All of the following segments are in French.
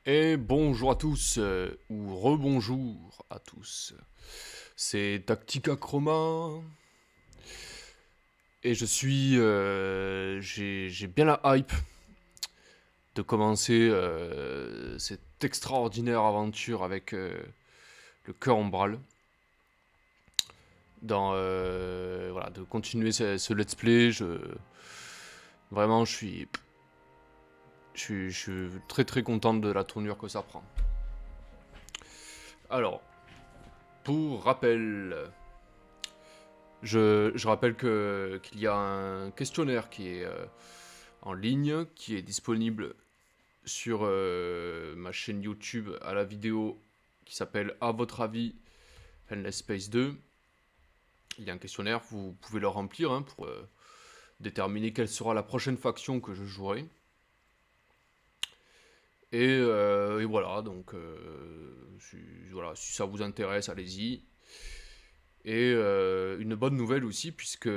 Et bonjour à tous, ou rebonjour à tous. C'est Tactica Chroma, et j'ai bien la hype de commencer cette extraordinaire aventure avec le cœur ombrale. Voilà, de continuer ce let's play. Vraiment, je suis très très content de la tournure que ça prend. Alors, pour rappel, je rappelle qu'il y a un questionnaire qui est en ligne, qui est disponible sur ma chaîne YouTube à la vidéo qui s'appelle À votre avis, Endless Space 2. Il y a un questionnaire, vous pouvez le remplir pour déterminer quelle sera la prochaine faction que je jouerai. Et voilà, donc voilà, si ça vous intéresse, allez-y. Et une bonne nouvelle aussi, puisque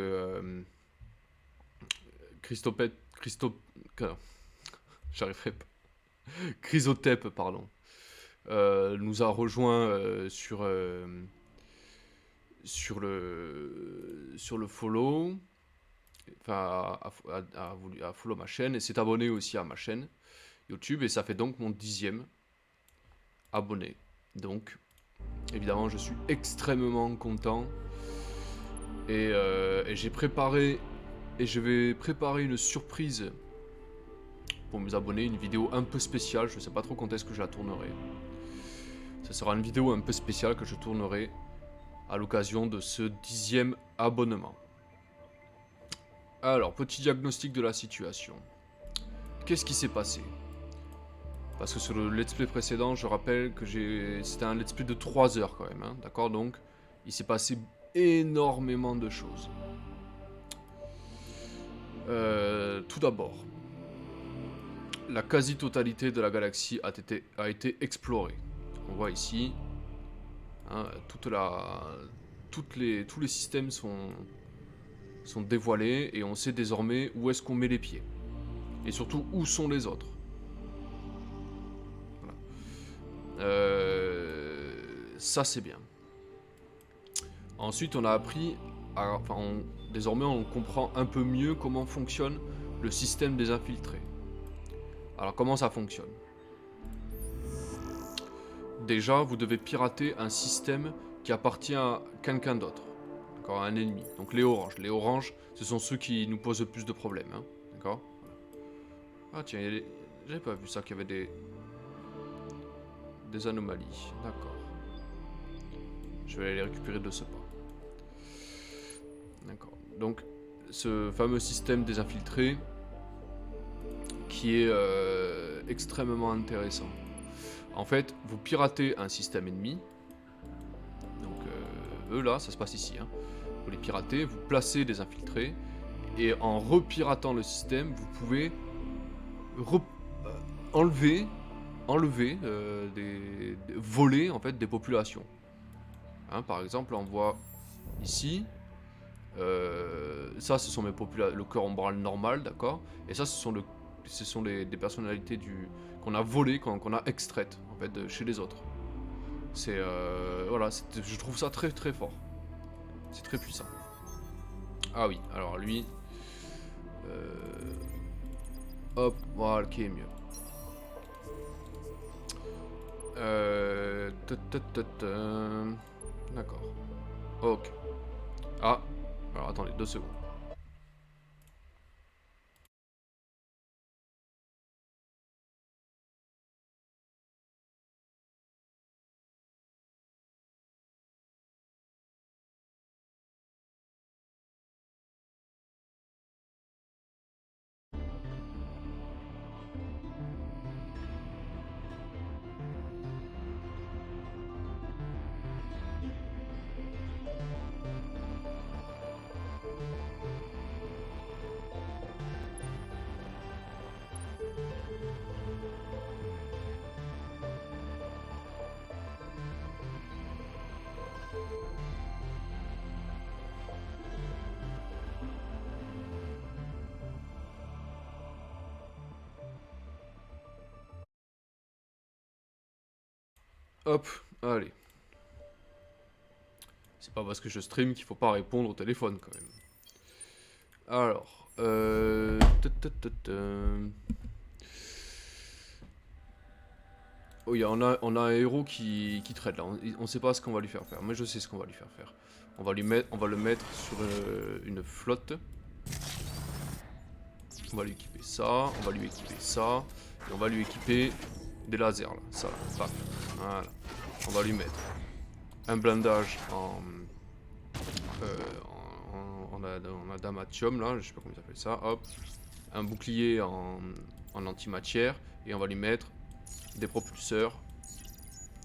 Christophe, Christophe, j'arriverai pas. Chrysotep, pardon, nous a rejoint sur le follow, enfin a follow ma chaîne et s'est abonné aussi à ma chaîne YouTube et ça fait donc mon 10e abonné. Donc évidemment je suis extrêmement content et j'ai préparé et je vais préparer une surprise pour mes abonnés, une vidéo un peu spéciale, je sais pas trop quand est-ce que je la tournerai. Ce sera une vidéo un peu spéciale que je tournerai à l'occasion de ce 10e abonnement. Alors, petit diagnostic de la situation. Qu'est-ce qui s'est passé? Parce que sur le let's play précédent, je rappelle que c'était un let's play de 3 heures quand même, hein, d'accord? Donc, il s'est passé énormément de choses. Tout d'abord, la quasi-totalité de la galaxie a été explorée. On voit ici, hein, tous les systèmes sont dévoilés et on sait désormais où est-ce qu'on met les pieds. Et surtout, où sont les autres. Voilà. Ça, c'est bien. Ensuite, on a appris, désormais, on comprend un peu mieux comment fonctionne le système des infiltrés. Alors, comment ça fonctionne? Déjà, vous devez pirater un système qui appartient à quelqu'un d'autre. D'accord, à un ennemi. Donc les oranges. Les oranges, ce sont ceux qui nous posent le plus de problèmes. Hein. D'accord. Ah tiens, j'avais pas vu ça, qu'il y avait des anomalies. D'accord. Je vais aller les récupérer de ce pas. D'accord. Donc, ce fameux système des infiltrés qui est extrêmement intéressant. En fait, vous piratez un système ennemi. Donc, eux là, ça se passe ici. Hein. Vous les piratez, vous placez des infiltrés. Et en repiratant le système, vous pouvez enlever, voler en fait des populations. Hein, par exemple, on voit ici, ça ce sont le cœur ombral normal, d'accord. Et ça ce sont des personnalités qu'on a volées, qu'on a extraites en fait chez les autres. C'est voilà, je trouve ça très très fort. C'est très puissant. Ah oui, alors lui, hop, voilà, qui est mieux. D'accord. Ok. Ah, alors attendez, 2 secondes. Hop, allez. C'est pas parce que je stream qu'il faut pas répondre au téléphone quand même. Alors, oh, on a un héros qui traite là. On sait pas ce qu'on va lui faire faire. Mais je sais ce qu'on va lui faire faire. On va le mettre sur une flotte. On va lui équiper ça. On va lui équiper ça. Et on va lui équiper des lasers là. Ça là. Bam. Voilà. On va lui mettre un blindage en adamantium là. Je sais pas comment ça s'appelle ça. Hop. Un bouclier en antimatière. Et on va lui mettre des propulseurs.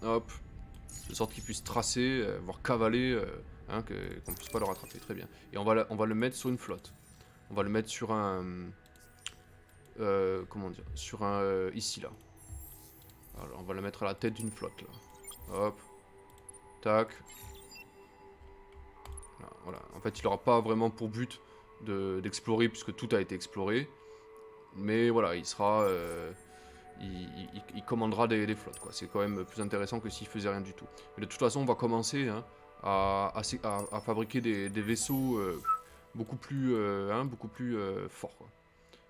Hop. De sorte qu'il puisse tracer, voire cavaler, hein, qu'on puisse pas le rattraper. Très bien. Et on va le mettre sur une flotte. On va le mettre sur un... comment dire? Sur un... ici, là. Alors, on va le mettre à la tête d'une flotte, là. Hop. Tac. Voilà. En fait, il n'aura pas vraiment pour but d'explorer, puisque tout a été exploré. Mais voilà, il sera... il commandera des flottes, quoi. C'est quand même plus intéressant que s'il faisait rien du tout. Mais de toute façon, on va commencer hein, à fabriquer des vaisseaux beaucoup plus forts, quoi.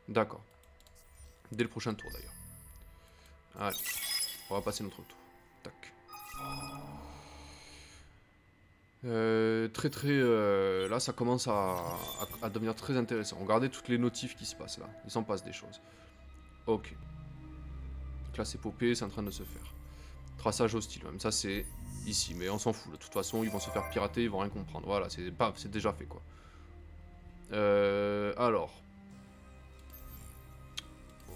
D'accord. Dès le prochain tour, d'ailleurs. Allez, on va passer notre tour. Tac. Là, ça commence à devenir très intéressant. Regardez toutes les notifs qui se passent, là. Il s'en passe des choses. Ok. Classe épopée, c'est en train de se faire. Traçage hostile, même ça c'est ici, mais on s'en fout. De toute façon, ils vont se faire pirater, ils vont rien comprendre. Voilà, c'est déjà fait quoi. Alors,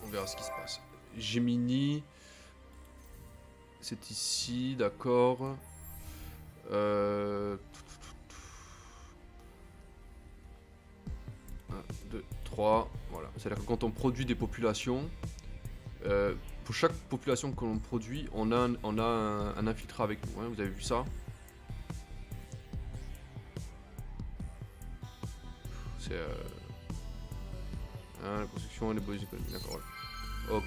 on verra ce qui se passe. Gemini, c'est ici, d'accord. 1, 2, 3, voilà. C'est-à-dire que quand on produit des populations, pour chaque population que l'on produit, on a un infiltré avec nous. Hein, vous avez vu ça? C'est hein, la construction et les bonus économiques. D'accord, ouais. Ok.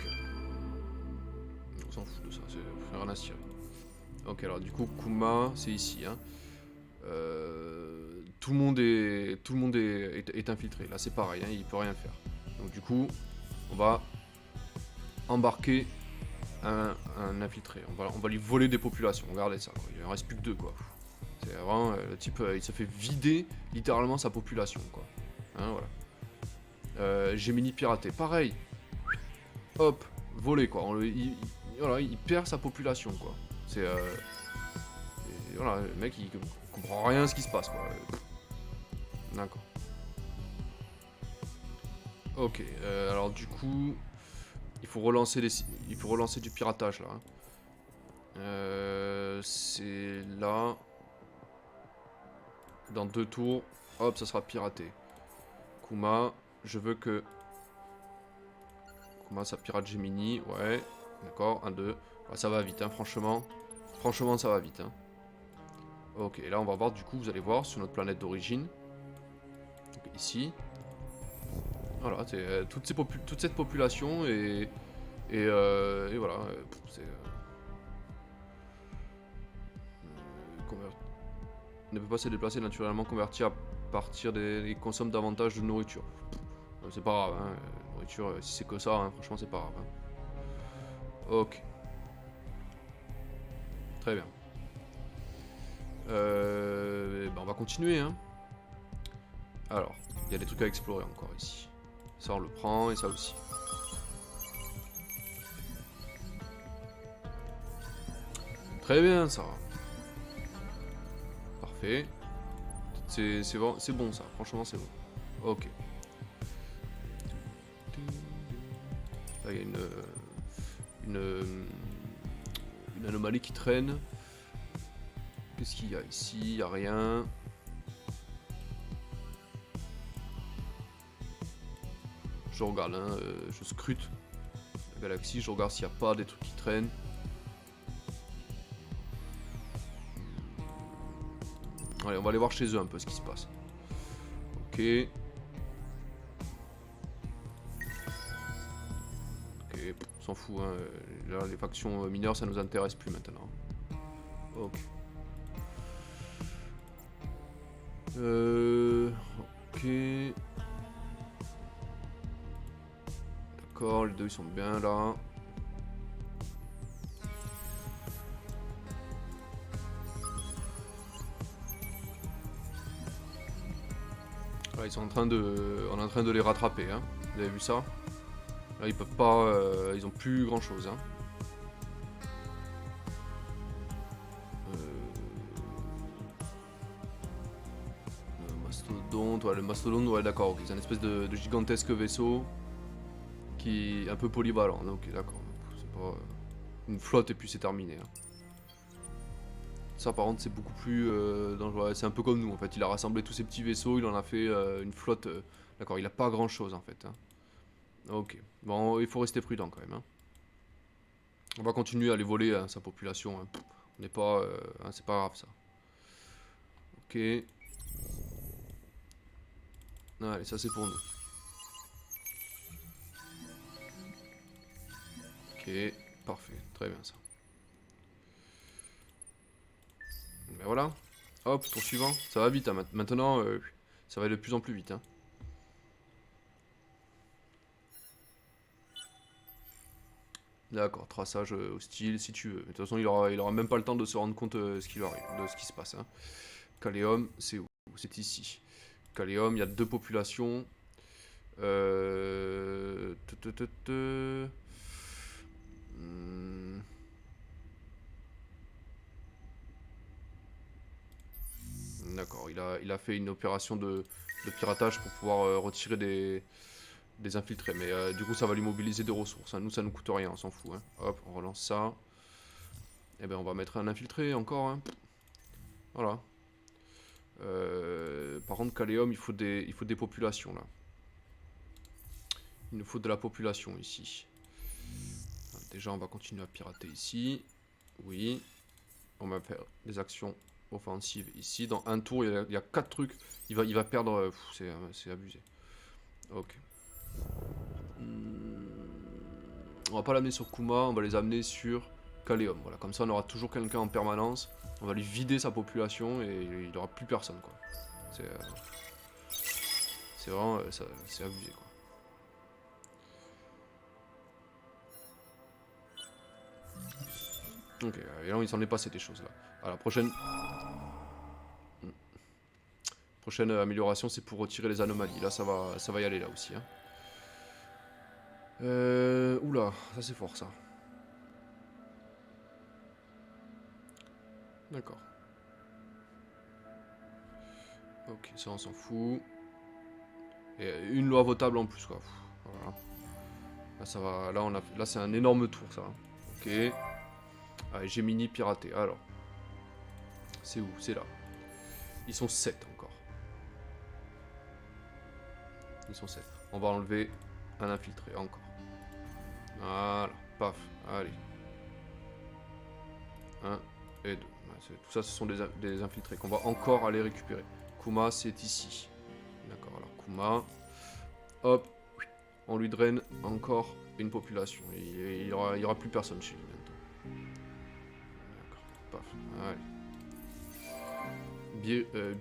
On s'en fout de ça, c'est rien à cirer. Ok, alors du coup, Kuma, c'est ici. Hein. Tout le monde est infiltré. Là, c'est pareil, hein, il peut rien faire. Donc du coup, on va embarquer un infiltré. On va lui voler des populations. Regardez ça, quoi. Il en reste plus que 2, quoi. C'est vraiment le type, il se fait vider littéralement sa population, quoi. Hein, voilà. Gemini piraté, pareil. Hop, volé, quoi. Voilà, il perd sa population, quoi. C'est voilà, le mec il comprend rien à ce qui se passe, quoi. D'accord. Ok, alors du coup, il faut relancer du piratage là. Hein. C'est là. Dans 2 tours, hop, ça sera piraté. Kuma, je veux que... Kuma, ça pirate Gemini, ouais. D'accord, 1, 2. Ouais, ça va vite, hein, franchement. Franchement, ça va vite, hein. Ok, là, on va voir, du coup, vous allez voir, sur notre planète d'origine. Ici. Voilà, c'est toute cette population et voilà. Ne peut pas se déplacer naturellement converti à partir des consomme davantage de nourriture. C'est pas grave, hein. Nourriture, si c'est que ça, hein, franchement, c'est pas grave. Hein. Ok. Très bien. Ben on va continuer. Hein. Alors, il y a des trucs à explorer encore ici. Ça, on le prend et ça aussi. Très bien, ça. Parfait. C'est bon, ça. Franchement, c'est bon. Ok. Là, il y a une anomalie qui traîne. Qu'est-ce qu'il y a ici? Il n'y a rien. Je regarde, hein, je scrute la galaxie, je regarde s'il n'y a pas des trucs qui traînent. Allez, on va aller voir chez eux un peu ce qui se passe. Ok. Ok, on s'en fout, hein. Là, les factions mineures, ça nous intéresse plus maintenant. Ok. Ok. D'accord, les deux ils sont bien là. Là, ils sont en train de, on est en train de les rattraper. Hein. Vous avez vu ça? Là, ils peuvent pas, ils ont plus grand chose. Hein. Mastodonte, ouais, le mastodonte, ouais, d'accord. Okay. C'est une espèce de gigantesque vaisseau qui est un peu polyvalent. Ok, d'accord. C'est pas une flotte et puis c'est terminé. Hein. Ça, par contre, c'est beaucoup plus dangereux. C'est un peu comme nous, en fait. Il a rassemblé tous ces petits vaisseaux, il en a fait une flotte. D'accord, il a pas grand chose, en fait. Hein. Ok. Bon, il faut rester prudent quand même. Hein. On va continuer à les voler, hein, sa population. Hein. On n'est pas. Hein, c'est pas grave, ça. Ok. Allez, ça c'est pour nous. Ok, parfait. Très bien, ça. Ben voilà. Hop, tour suivant. Ça va vite, hein. Maintenant, ça va aller de plus en plus vite. Hein. D'accord, traçage hostile, si tu veux. Mais de toute façon, il aura même pas le temps de se rendre compte de ce qui lui arrive, de ce qui se passe. Hein. Caléum, c'est où? C'est ici. Caléum, il y a deux populations. Euh... te- te- te- te. Hmm, D'accord, il a fait une opération de piratage pour pouvoir retirer des infiltrés. Mais du coup, ça va lui mobiliser des ressources. Hein. Nous, ça nous coûte rien, on s'en fout. Hein. Hop, on relance ça. Et ben, on va mettre un infiltré encore. Hein. Voilà. Par contre, Caléum, il faut des populations là. Il nous faut de la population ici. Déjà, on va continuer à pirater ici. Oui. On va faire des actions offensives ici. Dans un tour, il y a 4 trucs. Il va perdre. C'est abusé. Ok. On va pas l'amener sur Kuma, on va les amener sur Caléum. Voilà. Comme ça, on aura toujours quelqu'un en permanence. On va lui vider sa population et il aura plus personne. Quoi. C'est vraiment. C'est abusé. Quoi. Ok, et là, il s'en est passé des choses là. Alors, prochaine amélioration, c'est pour retirer les anomalies. Là, ça va y aller là aussi. Hein. Oula, ça c'est fort ça. D'accord. Ok, ça on s'en fout. Et une loi votable en plus quoi. Voilà. Là ça va. Là c'est un énorme tour ça. Ok. Allez, Gemini piraté. Alors. C'est où? C'est là. Ils sont 7 encore. Ils sont 7. On va enlever un infiltré encore. Voilà. Paf. Allez. Un et 2. Ouais, tout ça ce sont des infiltrés qu'on va encore aller récupérer. Kuma c'est ici. D'accord, alors Kuma. Hop. On lui draine encore une population. Il y aura plus personne chez lui bientôt. D'accord. Paf. Allez.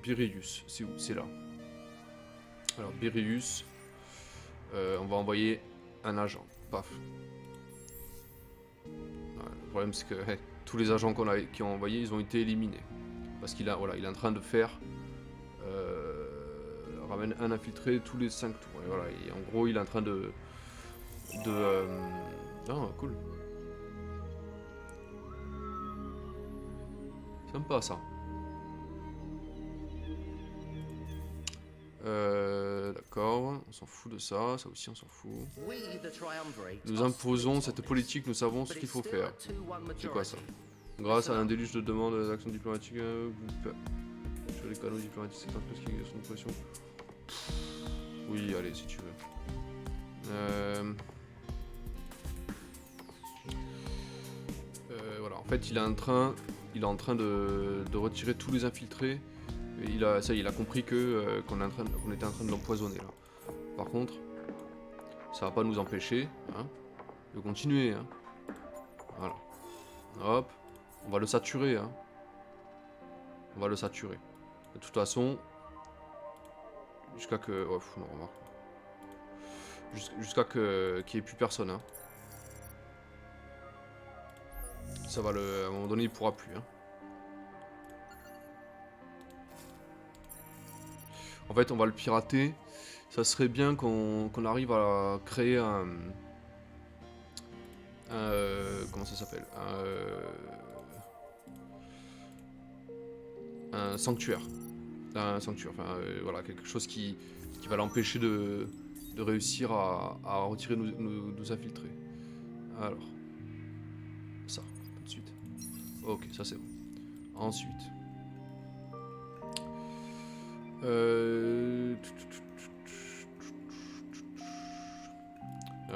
Birius, c'est où? C'est là. Alors, Birius, on va envoyer un agent. Paf. Voilà, le problème, c'est que tous les agents qui ont envoyés, ils ont été éliminés. Parce qu'il voilà, il est en train de faire. Ramène un infiltré tous les 5 tours. Et voilà, et en gros, il est en train de. Ah, cool. Sympa ça. D'accord, on s'en fout de ça, ça aussi on s'en fout. Nous imposons cette politique, nous savons ce qu'il faut faire. C'est quoi ça? Grâce à un déluge de demandes d'actions diplomatiques, sur les canaux diplomatiques, c'est un peu ce qui est sous pression. Oui, allez, si tu veux. Voilà, en fait, il est en train de retirer tous les infiltrés. Il a compris qu'on était en train de l'empoisonner là. Par contre, ça va pas nous empêcher hein, de continuer. Hein. Voilà. Hop. On va le saturer. Hein. On va le saturer. De toute façon, jusqu'à que... Oh, non, remarque. Jusqu'à qu'il n'y ait plus personne. Hein. Ça va le... À un moment donné, il pourra plus. Hein. En fait, on va le pirater. Ça serait bien qu'on arrive à créer comment ça s'appelle un sanctuaire. Un sanctuaire, enfin voilà, quelque chose qui va l'empêcher de réussir à retirer nos infiltrés. Alors, ça, tout de suite. Ok, ça c'est bon. Ensuite.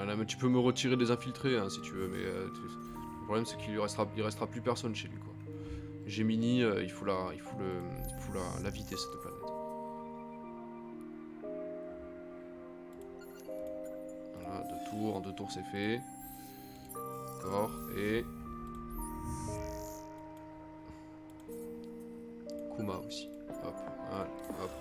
Là, mais tu peux me retirer des infiltrés hein, si tu veux, mais le problème c'est qu'il restera plus personne chez lui quoi. Gemini, il faut la vider cette planète. Voilà, en 2 tours c'est fait. D'accord, et Kuma aussi. Hop, voilà, hop.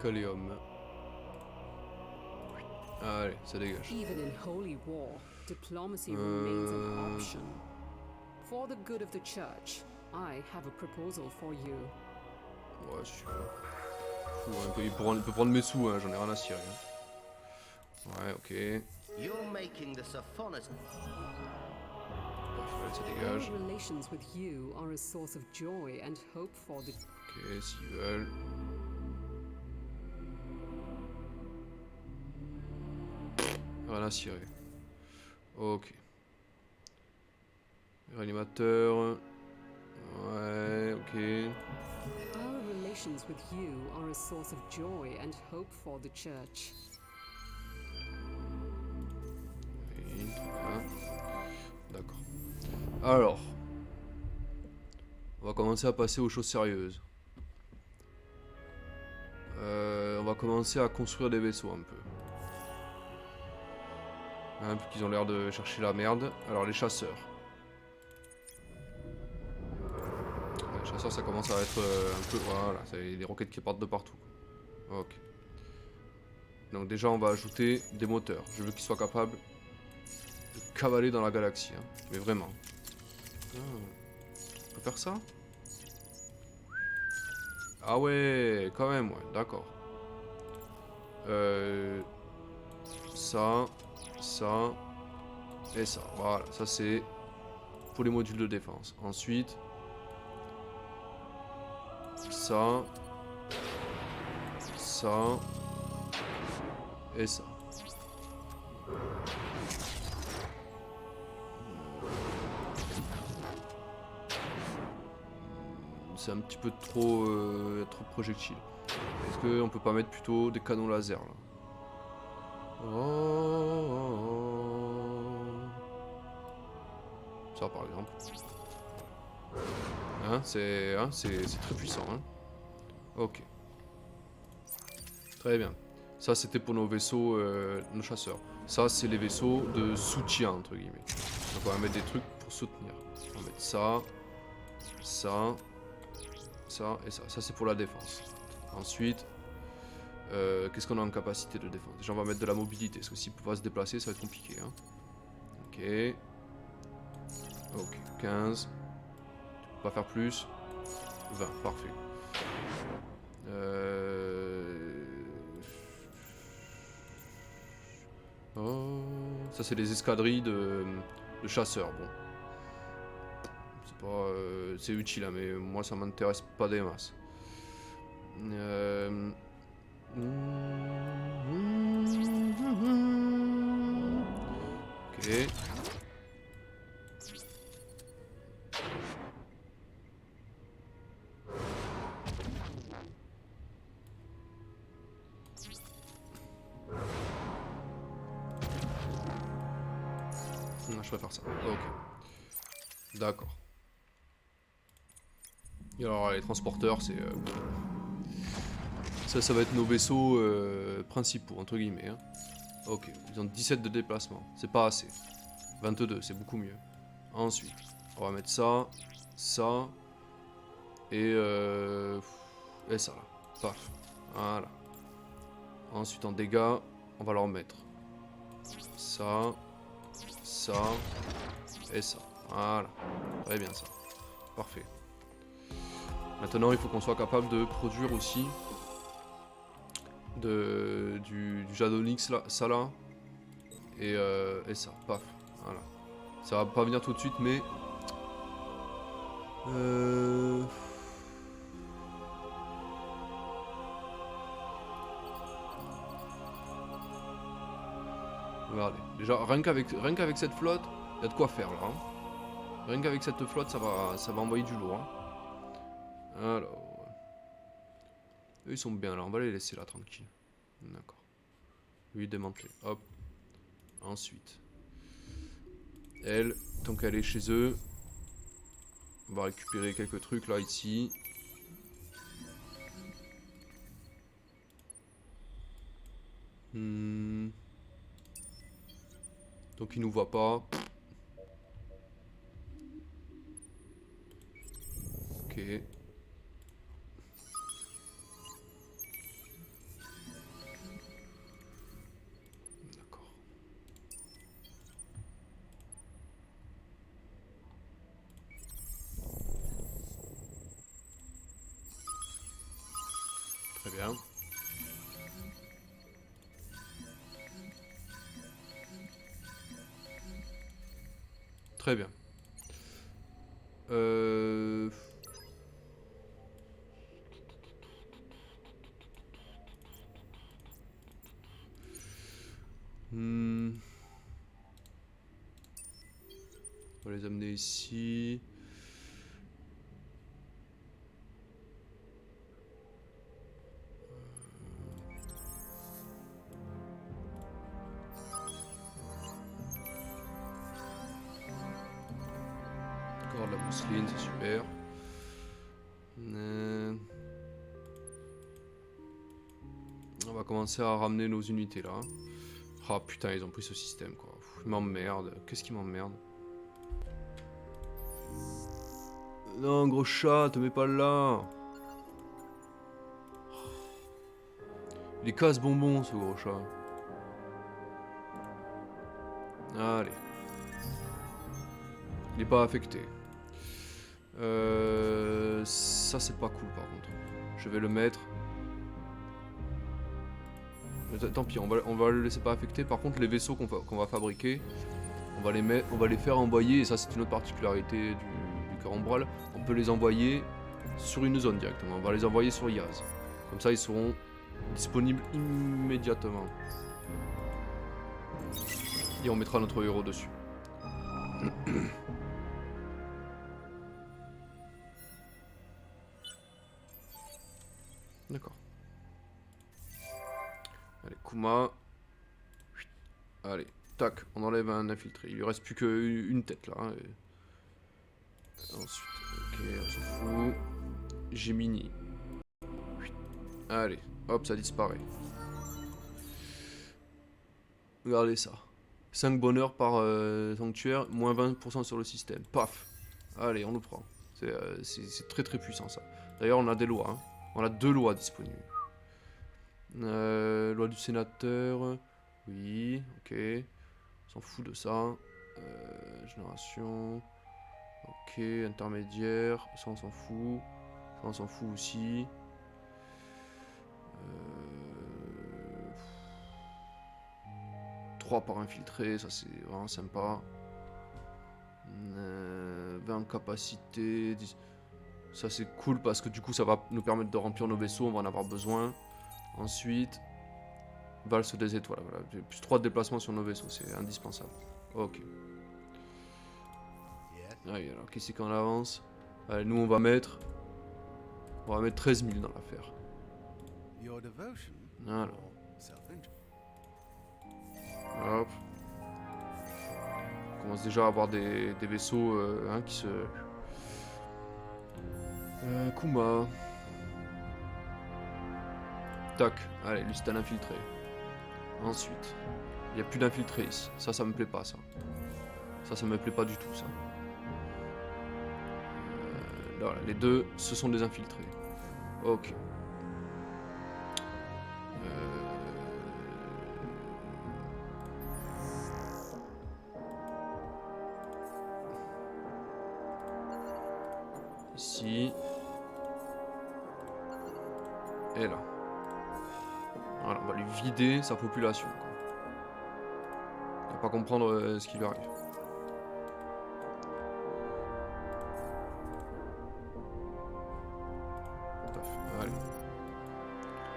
Caléum. Allez, ça dégage. Even in holy war, diplomacy remains an option. For the good of the church, I have a proposal for you. Ouais, si tu veux. Il peut prendre mes sous, hein, j'en ai rien à cirer. Ouais, ok. You're making the Sophonis. Parfait, ça dégage. Our relations with you are a source of joy and hope for the... Ok, s'ils veulent. Rien à cirer. Ok. Réanimateur. Ouais, ok. Our relations with you are a source of joy and hope for the church. Oui, très bien. D'accord. Alors. On va commencer à passer aux choses sérieuses. On va commencer à construire des vaisseaux un peu. Hein, puisqu'ils ont l'air de chercher la merde. Alors les chasseurs. Les chasseurs ça commence à être un peu... Voilà, c'est des roquettes qui partent de partout. Ok. Donc déjà on va ajouter des moteurs. Je veux qu'ils soient capables de cavaler dans la galaxie. Hein. Mais vraiment. Ah, on peut faire ça? Ah ouais, quand même, ouais, d'accord. Ça, et ça. Voilà, ça c'est pour les modules de défense. Ensuite, ça, et ça. C'est un petit peu trop de projectiles. Est-ce qu'on peut pas mettre plutôt des canons laser là? Ça par exemple. Hein, c'est très puissant. Hein. Ok. Très bien. Ça c'était pour nos vaisseaux, nos chasseurs. Ça c'est les vaisseaux de soutien entre guillemets. Donc on va mettre des trucs pour soutenir. On va mettre ça, ça et ça. Ça c'est pour la défense. Ensuite, qu'est-ce qu'on a en capacité de défense? Déjà on va mettre de la mobilité, parce que s'il ne peut pas se déplacer ça va être compliqué. Hein. Ok. Ok, 15. Tu peux pas faire plus. 20, parfait. Oh. Ça c'est des escadrilles de chasseurs. Bon. C'est pas... c'est utile, hein, mais moi ça m'intéresse pas des masses. Ok. Je préfère ça. Ok. D'accord. Et alors les transporteurs, c'est... Ça va être nos vaisseaux principaux, entre guillemets. Hein. Ok, ils ont 17 de déplacement. C'est pas assez. 22, c'est beaucoup mieux. Ensuite, on va mettre ça, ça, et ça là. Paf. Voilà. Ensuite, en dégâts, on va leur mettre ça, ça, et ça. Voilà. Très bien ça. Parfait. Maintenant, il faut qu'on soit capable de produire aussi du Jadonix là, ça là, et ça. Paf. Voilà. Ça va pas venir tout de suite, mais... Regardez, déjà rien qu'avec cette flotte, il y a de quoi faire là. Hein. Rien qu'avec cette flotte, ça va envoyer du lourd. Hein. Alors, eux ils sont bien là, on va les laisser là tranquille. D'accord. Lui démanteler, hop. Ensuite, elle, tant qu'elle est chez eux, on va récupérer quelques trucs là ici. Donc il nous voit pas. Ok. D'accord. Très bien. Très bien. On va les amener ici. Encore de la mousseline, c'est super. On va commencer à ramener nos unités là. Ah putain, ils ont pris ce système quoi. Ils m'emmerdent. Qu'est-ce qui m'emmerde? Non, gros chat, te mets pas là. Il est casse-bonbon ce gros chat. Allez. Il est pas affecté. Ça c'est pas cool par contre. Je vais le mettre. Tant pis, on va le laisser pas affecter. Par contre, les vaisseaux qu'on va fabriquer, on va les faire envoyer. Et ça, c'est une autre particularité du Caramboral. On peut les envoyer sur une zone directement. On va les envoyer sur Yaz. Comme ça, ils seront disponibles immédiatement. Et on mettra notre héros dessus. D'accord. Allez, Kuma. Allez, tac, on enlève un infiltré. Il lui reste plus qu'une tête là. Hein, et... Ensuite, ok, on s'en fout. Gemini. Allez, hop, ça disparaît. Regardez ça. 5 bonheurs par sanctuaire, moins 20% sur le système. Paf. Allez, on le prend. C'est très très puissant ça. D'ailleurs, on a des lois. Hein. On a 2 lois disponibles. Loi du sénateur. Oui, ok. On s'en fout de ça. Génération. Ok, intermédiaire. Ça, on s'en fout. Ça, on s'en fout aussi. 3 par infiltré, ça c'est vraiment sympa. 20 capacité. 10... Ça c'est cool parce que du coup ça va nous permettre de remplir nos vaisseaux, on va en avoir besoin. Ensuite, valse des étoiles, voilà. Plus 3 de déplacement sur nos vaisseaux, c'est indispensable. Ok. Allez, alors qu'est-ce qu'on avance? Allez, nous on va mettre 13 000 dans l'affaire. Voilà. Hop. commence déjà à avoir des vaisseaux hein, qui se... Kuma. Tac, allez, lui c'est un infiltré. Ensuite, il n'y a plus d'infiltré ici. Ça me plaît pas, ça. Ça me plaît pas du tout, ça. Voilà, les deux, ce sont des infiltrés. Ok. Ici. Et là. Voilà, on va lui vider sa population. Quoi. Il va pas comprendre ce qui lui arrive. Allez.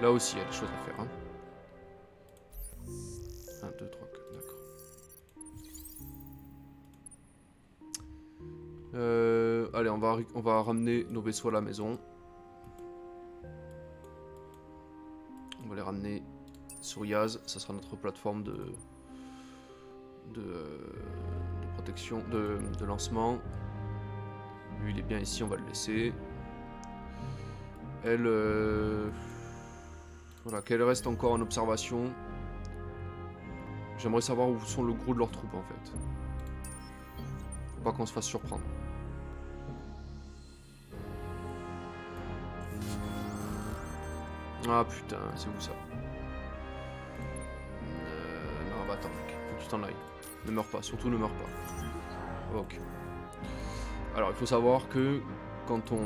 Là aussi, il y a des choses à faire. Hein. 1, 2, 3, 4, d'accord. Allez, on va ramener nos vaisseaux à la maison. On va les ramener sur Yaz. Ça sera notre plateforme de protection, de lancement. Lui, il est bien ici, on va le laisser. Elle... voilà, qu'elle reste encore en observation. J'aimerais savoir où sont le gros de leurs troupes, en fait. Faut pas qu'on se fasse surprendre. Ah putain, c'est où ça? Non, bah attends, mec, faut que tu t'en ailles. Ne meurs pas, surtout ne meurs pas. Ok. Alors, il faut savoir que quand on...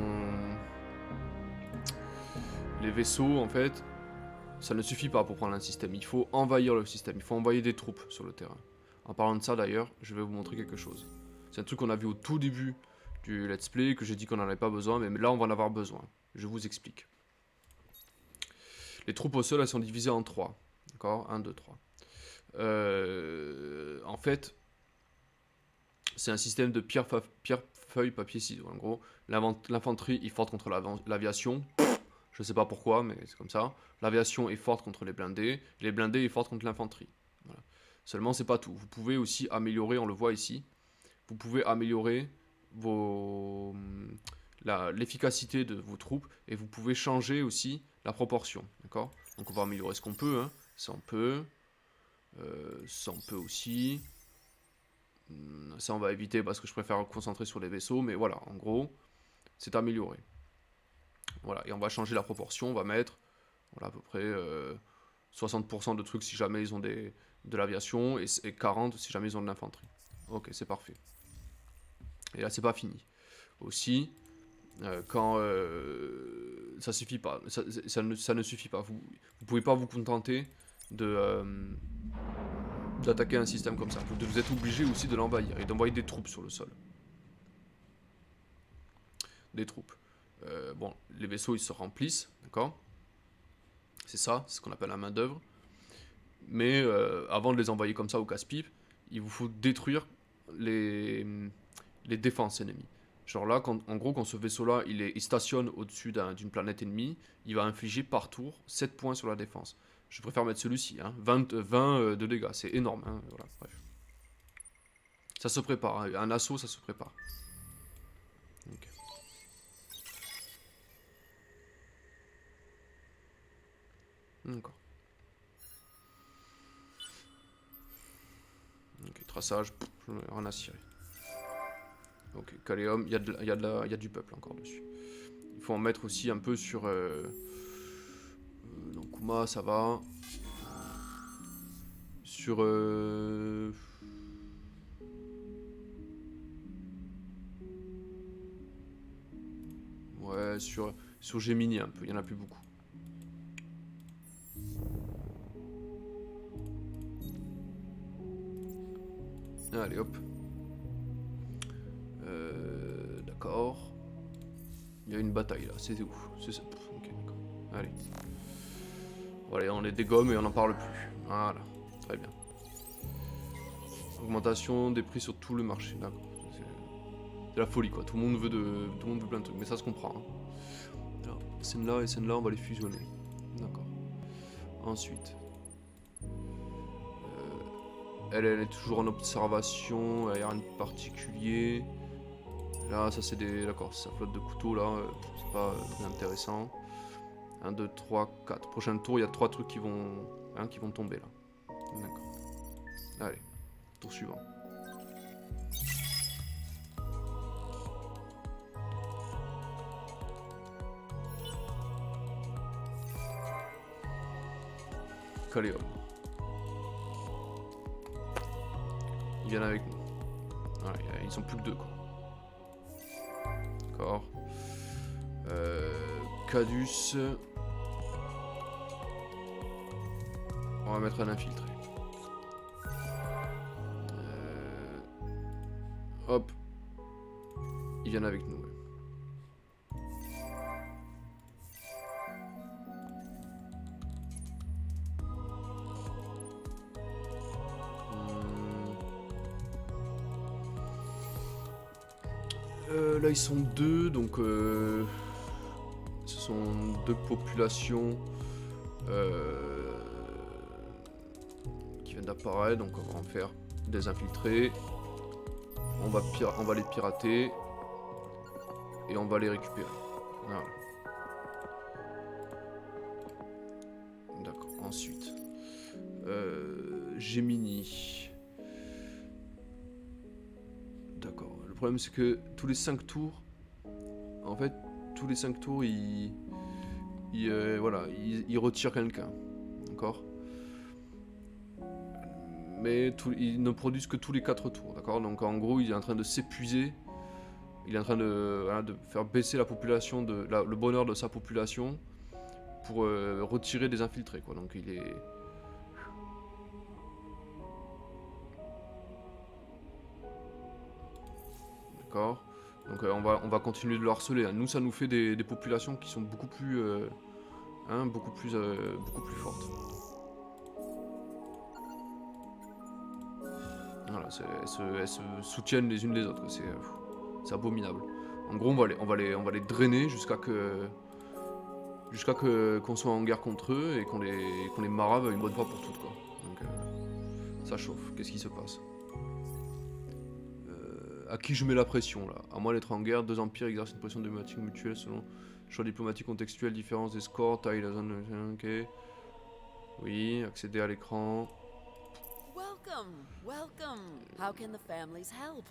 Les vaisseaux, en fait, ça ne suffit pas pour prendre un système. Il faut envahir le système, il faut envoyer des troupes sur le terrain. En parlant de ça, d'ailleurs, je vais vous montrer quelque chose. C'est un truc qu'on a vu au tout début du let's play, que j'ai dit qu'on n'en avait pas besoin, mais là, on va en avoir besoin. Je vous explique. Les troupes au sol, elles sont divisées en 3. D'accord? 1, 2, 3. En fait, c'est un système de pierre, feuille, papier, ciseaux. En gros, l'infanterie est forte contre l'aviation. Je sais pas pourquoi, mais c'est comme ça. L'aviation est forte contre les blindés est forte contre l'infanterie. Voilà. Seulement, c'est pas tout. Vous pouvez aussi améliorer, on le voit ici, vous pouvez améliorer l'efficacité de vos troupes et vous pouvez changer aussi la proportion, d'accord? Donc on va améliorer ce qu'on peut, hein. Ça on peut aussi, ça on va éviter parce que je préfère me concentrer sur les vaisseaux, mais voilà, en gros, c'est amélioré. Voilà, et on va changer la proportion, on va mettre voilà, à peu près 60% de trucs si jamais ils ont de l'aviation et 40 si jamais ils ont de l'infanterie. Ok, c'est parfait. Et là, c'est pas fini. Aussi, quand ça suffit pas, ça ne suffit pas. Vous pouvez pas vous contenter d'attaquer un système comme ça. Vous êtes obligé aussi de l'envahir et d'envoyer des troupes sur le sol. Des troupes. Bon, les vaisseaux ils se remplissent, d'accord? C'est ça, c'est ce qu'on appelle la main d'œuvre. Mais avant de les envoyer comme ça au casse-pipe, il vous faut détruire les défenses ennemies. Genre là, en gros, quand ce vaisseau-là, il stationne au-dessus d'une planète ennemie, il va infliger par tour 7 points sur la défense. Je préfère mettre celui-ci, hein, 20 de dégâts, c'est énorme. Hein, voilà, bref. Ça se prépare, hein, un assaut, ça se prépare. Okay. D'accord. Ok, traçage, rien à cirer. Ok, Caléum, il y a du peuple encore dessus. Il faut en mettre aussi un peu sur... donc Kuma, ça va. Sur... ouais, sur Gemini un peu, il n'y en a plus beaucoup. Allez, hop. D'accord. Il y a une bataille là, c'est où? C'est ça. Ok, d'accord. Allez. Voilà, on les dégomme et on n'en parle plus. Voilà, très bien. Augmentation des prix sur tout le marché. D'accord. C'est la folie quoi. Tout le monde veut plein de trucs, mais ça se comprend. Hein. Alors, celle-là et celle-là, on va les fusionner. D'accord. Ensuite. Elle est toujours en observation, il n'y a rien de particulier. Là, ça c'est des... D'accord, c'est sa flotte de couteaux là, c'est pas très intéressant. 1, 2, 3, 4. Prochain tour, il y a 3 trucs qui vont tomber là. D'accord. Allez, tour suivant. Caléon. Ils viennent avec nous. Voilà, ils sont plus que 2 quoi. D'accord. Cadus. On va mettre un infiltré. Hop. Ils viennent avec nous. Ouais. Là ils sont 2, donc ce sont 2 populations qui viennent d'apparaître, donc on va en faire des infiltrés. On va les pirater et on va les récupérer. Voilà. D'accord, ensuite Gemini. D'accord, le problème c'est que tous les 5 tours, en fait, tous les 5 tours, il retire quelqu'un. D'accord. Mais ils ne produisent que tous les 4 tours. D'accord. Donc en gros, il est en train de s'épuiser. Il est en train de faire baisser la population, le bonheur de sa population pour retirer des infiltrés. Quoi. Donc il est... D'accord. Donc on va continuer de le harceler. Hein. Nous, ça nous fait des populations qui sont beaucoup plus fortes. Voilà, elles se soutiennent les unes les autres. C'est abominable. En gros, on va les drainer jusqu'à qu'on soit en guerre contre eux et qu'on les marave une bonne fois pour toutes. Quoi. Donc ça chauffe. Qu'est-ce qui se passe? À qui je mets la pression là? À moi d'être en guerre, 2 empires exercent une pression diplomatique mutuelle selon choix diplomatique contextuel, différence des scores, taille de la zone. Ok. Oui, accéder à l'écran. Welcome, welcome. How can the families help?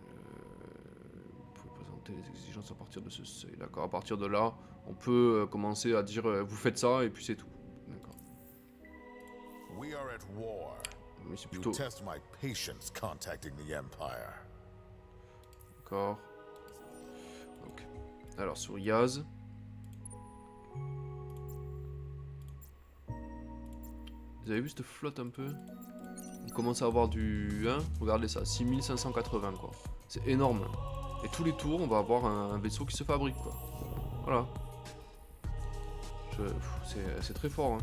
Vous pouvez présenter les exigences à partir de ce seuil. D'accord, à partir de là, on peut commencer à dire vous faites ça et puis c'est tout. D'accord. We are at war. Mais c'est You plutôt... test my patience contacting the Empire. D'accord. Ok. Alors sur Yaz. Vous avez vu cette flotte un peu? On commence à avoir du... Hein, regardez ça, 6580 quoi. C'est énorme. Et tous les tours, on va avoir un vaisseau qui se fabrique quoi. Voilà. C'est très fort. Hein.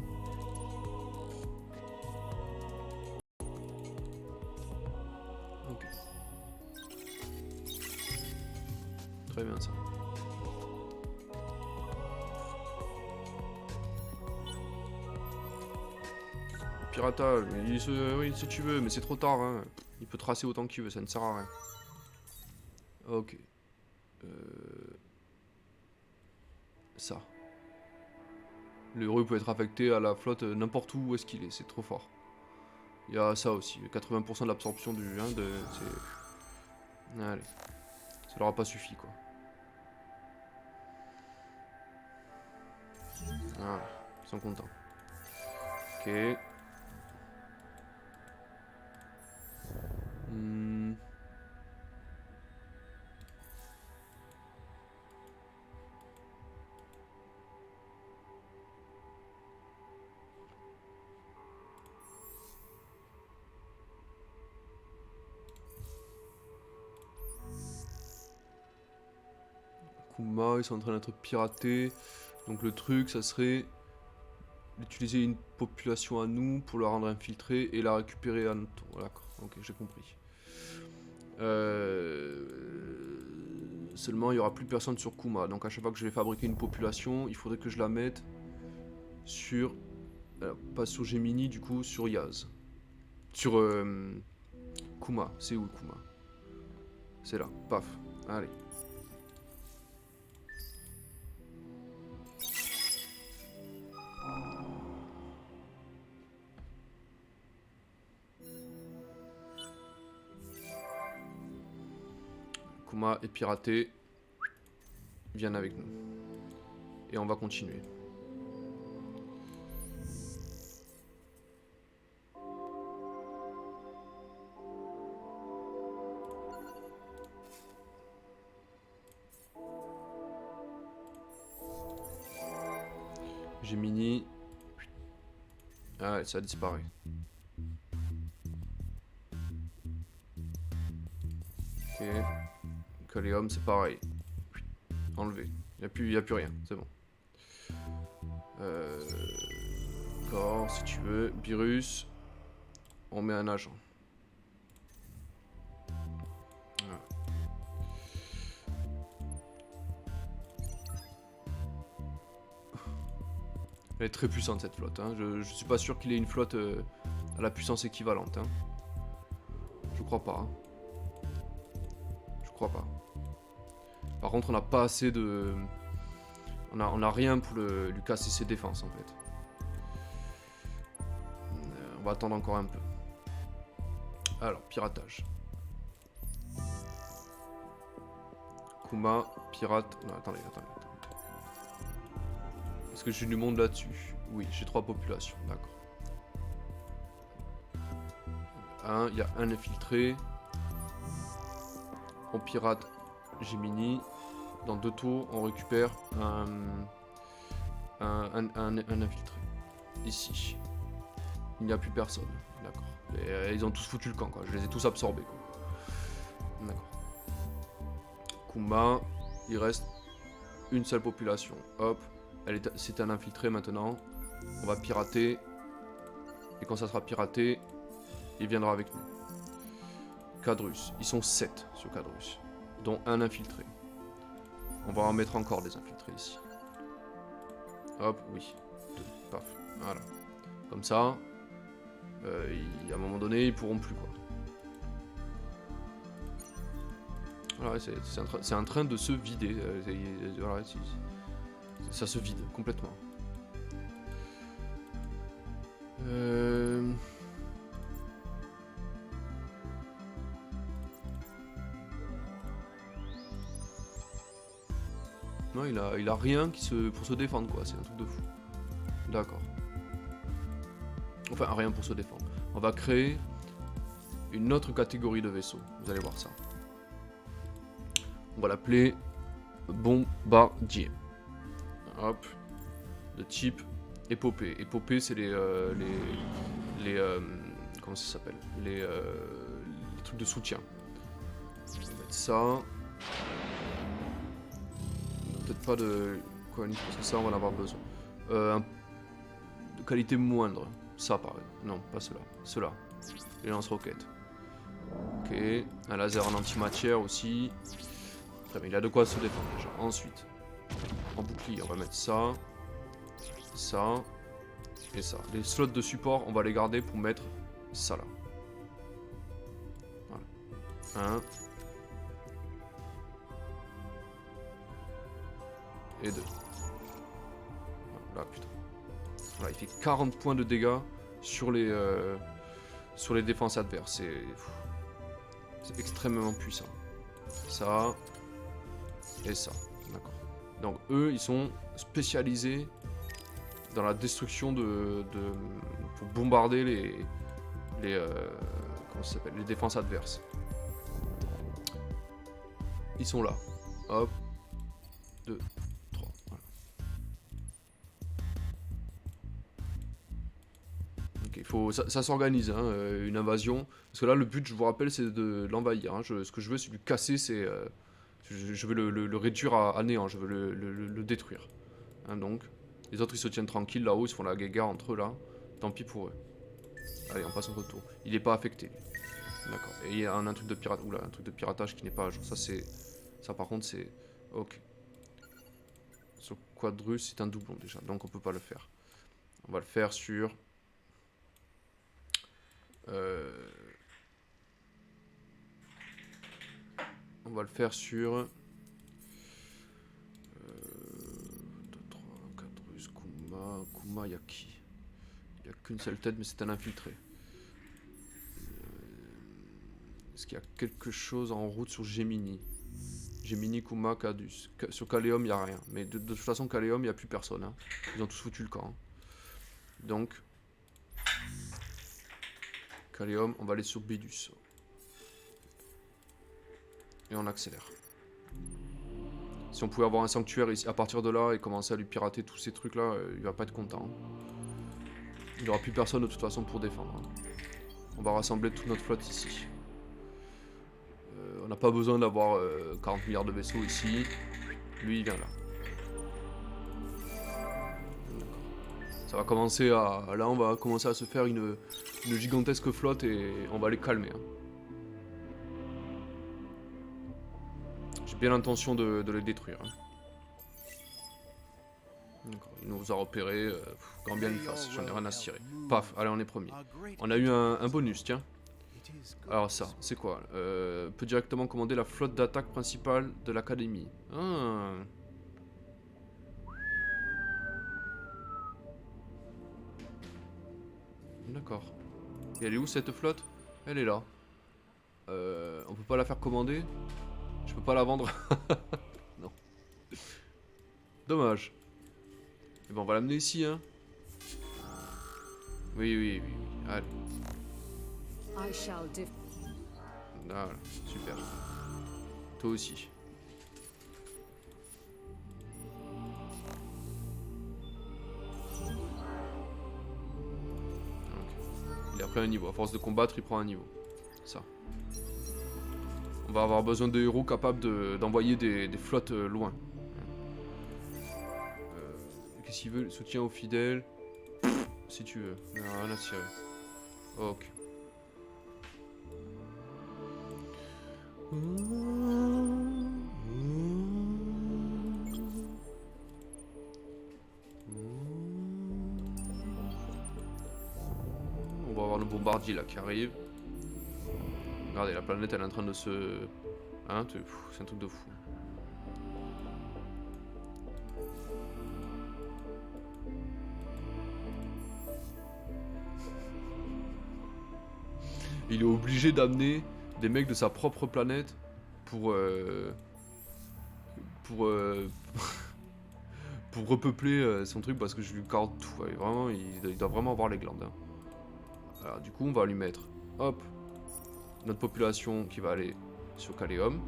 Ok. Très bien ça. Piratage, oui si tu veux, mais c'est trop tard. Hein. Il peut tracer autant qu'il veut, ça ne sert à rien. Ok. Ça. Le héros peut être affecté à la flotte n'importe où est-ce qu'il est, c'est trop fort. Il y a ça aussi, 80% de l'absorption du... Hein, allez. Ça leur a pas suffi quoi. Voilà, ils sont contents. Ok. Kuma, ils sont en train d'être piratés. Donc le truc, ça serait d'utiliser une population à nous pour la rendre infiltrée et la récupérer à notre tour. D'accord, ok, j'ai compris. Seulement, il n'y aura plus personne sur Kuma. Donc à chaque fois que je vais fabriquer une population, il faudrait que je la mette sur... pas sur Gemini, du coup, sur Yaz. Sur Kuma. C'est où Kuma? C'est là. Paf. Allez. Kuma est piraté. Viens avec nous. Et on va continuer. Gemini. Ah ouais, ça a disparu. Ok. Caléum, c'est pareil. Enlevé. Y a plus rien, c'est bon. D'accord, si tu veux. Virus. On met un agent. Voilà. Elle est très puissante cette flotte. Hein. Je suis pas sûr qu'il ait une flotte à la puissance équivalente. Hein. Je crois pas. Hein. Je crois pas. Par contre, on n'a pas assez de... On a rien pour lui casser ses défenses en fait. On va attendre encore un peu. Alors, piratage. Kuma, pirate... Non, attendez. Est-ce que j'ai du monde là-dessus? Oui, j'ai 3 populations, d'accord. Il y a un infiltré. On pirate Gemini. Dans 2 tours, on récupère un infiltré. Ici. Il n'y a plus personne. D'accord. Ils ont tous foutu le camp, quoi. Je les ai tous absorbés, quoi. D'accord. Kuma, il reste une seule population. Hop. C'est un infiltré maintenant. On va pirater. Et quand ça sera piraté, il viendra avec nous. Cadrus. Ils sont 7 sur Cadrus. Dont un infiltré. On va en mettre encore des infiltrés ici. Hop, oui. 2, paf. Voilà. Comme ça, à un moment donné, ils pourront plus, quoi. Voilà, c'est en train de se vider. Voilà, ça se vide complètement. Non, il a rien pour se défendre, quoi. C'est un truc de fou. D'accord. Enfin, rien pour se défendre. On va créer une autre catégorie de vaisseaux. Vous allez voir ça. On va l'appeler bombardier. Hop. De type épopée. Épopée, c'est les comment ça s'appelle? Les trucs de soutien. On va mettre ça. Peut-être pas de qualité, parce que ça on va en avoir besoin. De qualité moindre. Ça pareil. Non, pas cela. Cela. Les lance-roquettes. Ok. Un laser en antimatière aussi. Très bien, il a de quoi se défendre déjà. Ensuite, en bouclier, on va mettre ça. Ça. Et ça. Les slots de support, on va les garder pour mettre ça là. Voilà. 1. Et 2. Voilà, putain. Voilà, il fait 40 points de dégâts sur les défenses adverses. C'est extrêmement puissant. Ça. Et ça. D'accord. Donc eux, ils sont spécialisés dans la destruction pour bombarder comment ça s'appelle, les défenses adverses. Ils sont là. Hop. 2, 3. Voilà. Ok, ça s'organise, hein, une invasion. Parce que là, le but, je vous rappelle, c'est de l'envahir. Hein. Ce que je veux, c'est lui casser. Je veux le réduire à néant. Je veux le détruire. Hein, donc, les autres, ils se tiennent tranquilles là-haut. Ils se font la guéguerre entre eux, là. Tant pis pour eux. Allez, on passe notre tour. Il n'est pas affecté. D'accord. Et il y a un truc de pirate. Oula, un truc de piratage qui n'est pas à jour. Ça, par contre, c'est... Ok. Sur Quadrus, c'est un doublon déjà. Donc, on peut pas le faire. On va le faire sur... On va le faire sur... 2, 3, 4 Russes, Kuma... Kuma, y'a qui? Il n'y a qu'une seule tête, mais c'est un infiltré. Est-ce qu'il y a quelque chose en route sur Gemini? Gemini, Kuma, Cadus. Sur Kaleum, il n'y a rien. Mais de toute façon, Kaleum, il n'y a plus personne. Hein. Ils ont tous foutu le camp. Hein. Donc... Kaleum, on va aller sur Bédus. Et on accélère. Si on pouvait avoir un sanctuaire ici, à partir de là et commencer à lui pirater tous ces trucs là, il va pas être content. Il n'y aura plus personne de toute façon pour défendre. On va rassembler toute notre flotte ici. On n'a pas besoin d'avoir 40 milliards de vaisseaux ici. Lui il vient là. Ça va commencer à... Là on va commencer à se faire une gigantesque flotte et on va les calmer. Hein. J'ai bien l'intention de les détruire. Hein. Il nous a repéré, grand bien lui fasse, j'en ai rien à cirer. Paf, allez on est premier. On a eu un bonus, tiens. Alors ça, c'est quoi? Peut directement commander la flotte d'attaque principale de l'académie. Ah. D'accord. Et elle est où cette flotte? Elle est là. On peut pas la faire commander? Je peux pas la vendre. Non. Dommage. Et ben on va l'amener ici hein. Oui. Allez. Voilà, super. Toi aussi. Il a pris un niveau. À force de combattre, il prend un niveau. Ça. On va avoir besoin de héros capables d'envoyer des flottes loin. Qu'est-ce qu'il veut? Soutien aux fidèles. Si tu veux. Il n'y a rien à tirer. Ok. On va avoir le bombardier là qui arrive. Regardez, la planète elle est en train de se... Hein, c'est un truc de fou. Il est obligé d'amener des mecs de sa propre planète pour pour repeupler son truc parce que je lui carotte tout. Ouais, vraiment, il doit vraiment avoir les glandes. Hein. Alors, du coup, on va lui mettre, hop, notre population qui va aller sur Kaleum.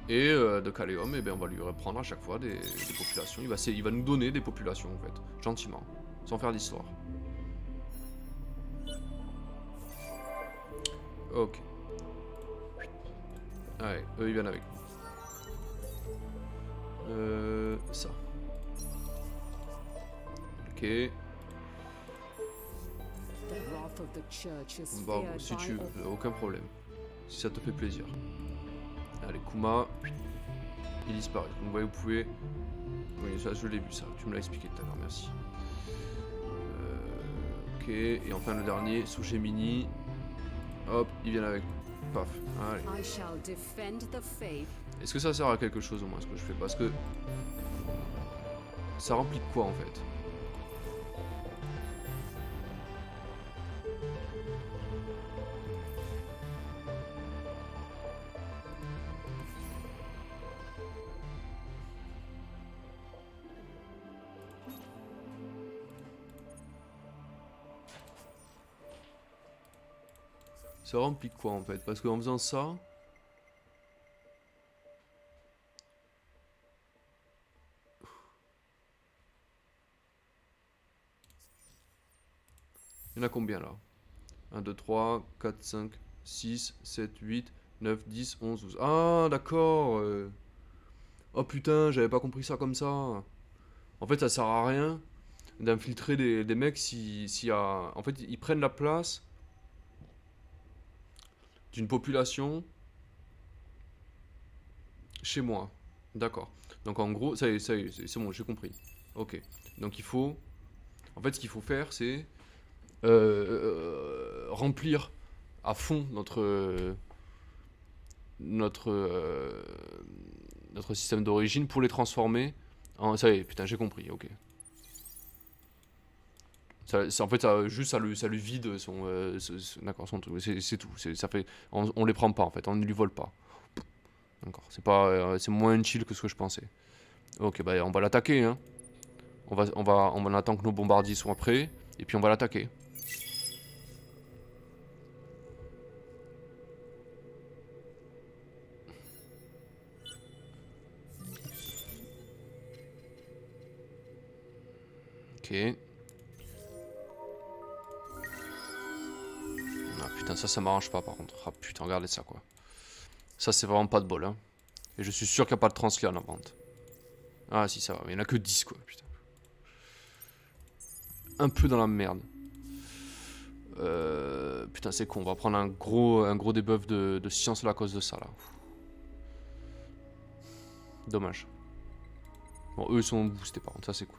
Et de Kaleum, eh ben, on va lui reprendre à chaque fois des populations. Il va nous donner des populations en fait, gentiment, sans faire d'histoire. Ok. Allez, eux ils viennent avec nous. Ça. Ok. Bah, si tu veux, aucun problème. Si ça te fait plaisir. Allez, Kuma. Il disparaît. Donc, vous pouvez. Oui, ça, je l'ai vu, ça. Tu me l'as expliqué tout à l'heure, merci. Ok. Et enfin, le dernier, sous Gemini. Hop, ils viennent avec nous. Paf. Allez. Est-ce que ça sert à quelque chose au moins ce que je fais? Parce que ça remplit de quoi en fait? Ça remplit de quoi en fait? Parce qu'en faisant ça... Il y en a combien là? 1, 2, 3, 4, 5, 6, 7, 8, 9, 10, 11, 12. Ah d'accord. Oh putain, j'avais pas compris ça comme ça. En fait, ça sert à rien d'infiltrer des mecs s'il y a... En fait, ils prennent la place d'une population chez moi. D'accord. Donc en gros, ça y est, c'est bon, j'ai compris. Ok. Donc il faut... En fait, ce qu'il faut faire, c'est... remplir à fond notre système d'origine pour les transformer en... Ça y est, putain, j'ai compris, ok. En fait, ça lui vide d'accord, son truc, c'est tout. Ça fait, on les prend pas, en fait, on ne lui vole pas. D'accord, c'est moins chill que ce que je pensais. Ok, bah on va l'attaquer, hein. On attend que nos bombardiers soient prêts, et puis on va l'attaquer. Ok. Ah putain, ça m'arrange pas par contre. Ah putain, regardez ça quoi. Ça c'est vraiment pas de bol, hein. Et je suis sûr qu'il n'y a pas de translia en vente. Ah si, ça va, mais il n'y en a que 10 quoi, putain. Un peu dans la merde. Putain, c'est con, on va prendre un gros debuff de science là à cause de ça là. Dommage. Bon, eux ils sont boostés par contre, ça c'est cool.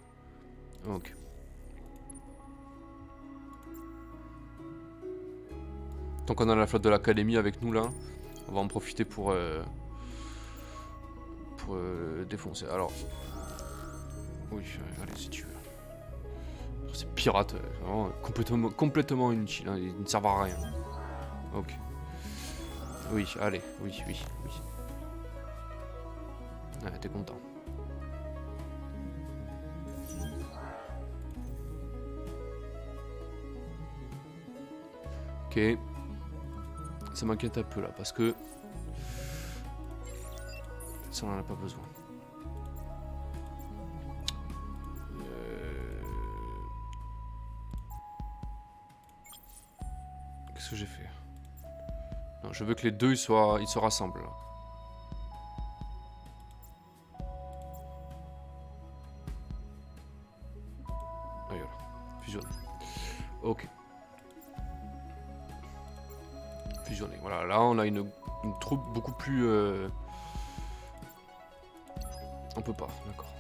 Ok. Tant qu'on a la flotte de l'académie avec nous là, on va en profiter pour défoncer. Alors, oui, allez si tu veux. Ces pirates, vraiment complètement inutiles, hein, ils ne servent à rien. Ok. Oui, allez, oui. Ah, t'es content. Ok. Ça m'inquiète un peu là, parce que... ça on en a pas besoin. Qu'est-ce que j'ai fait? Non, je veux que les deux ils se rassemblent là. Ah, voilà. Fusionner. Ok. Fusionner. Voilà, là on a une troupe beaucoup plus... On peut pas, d'accord.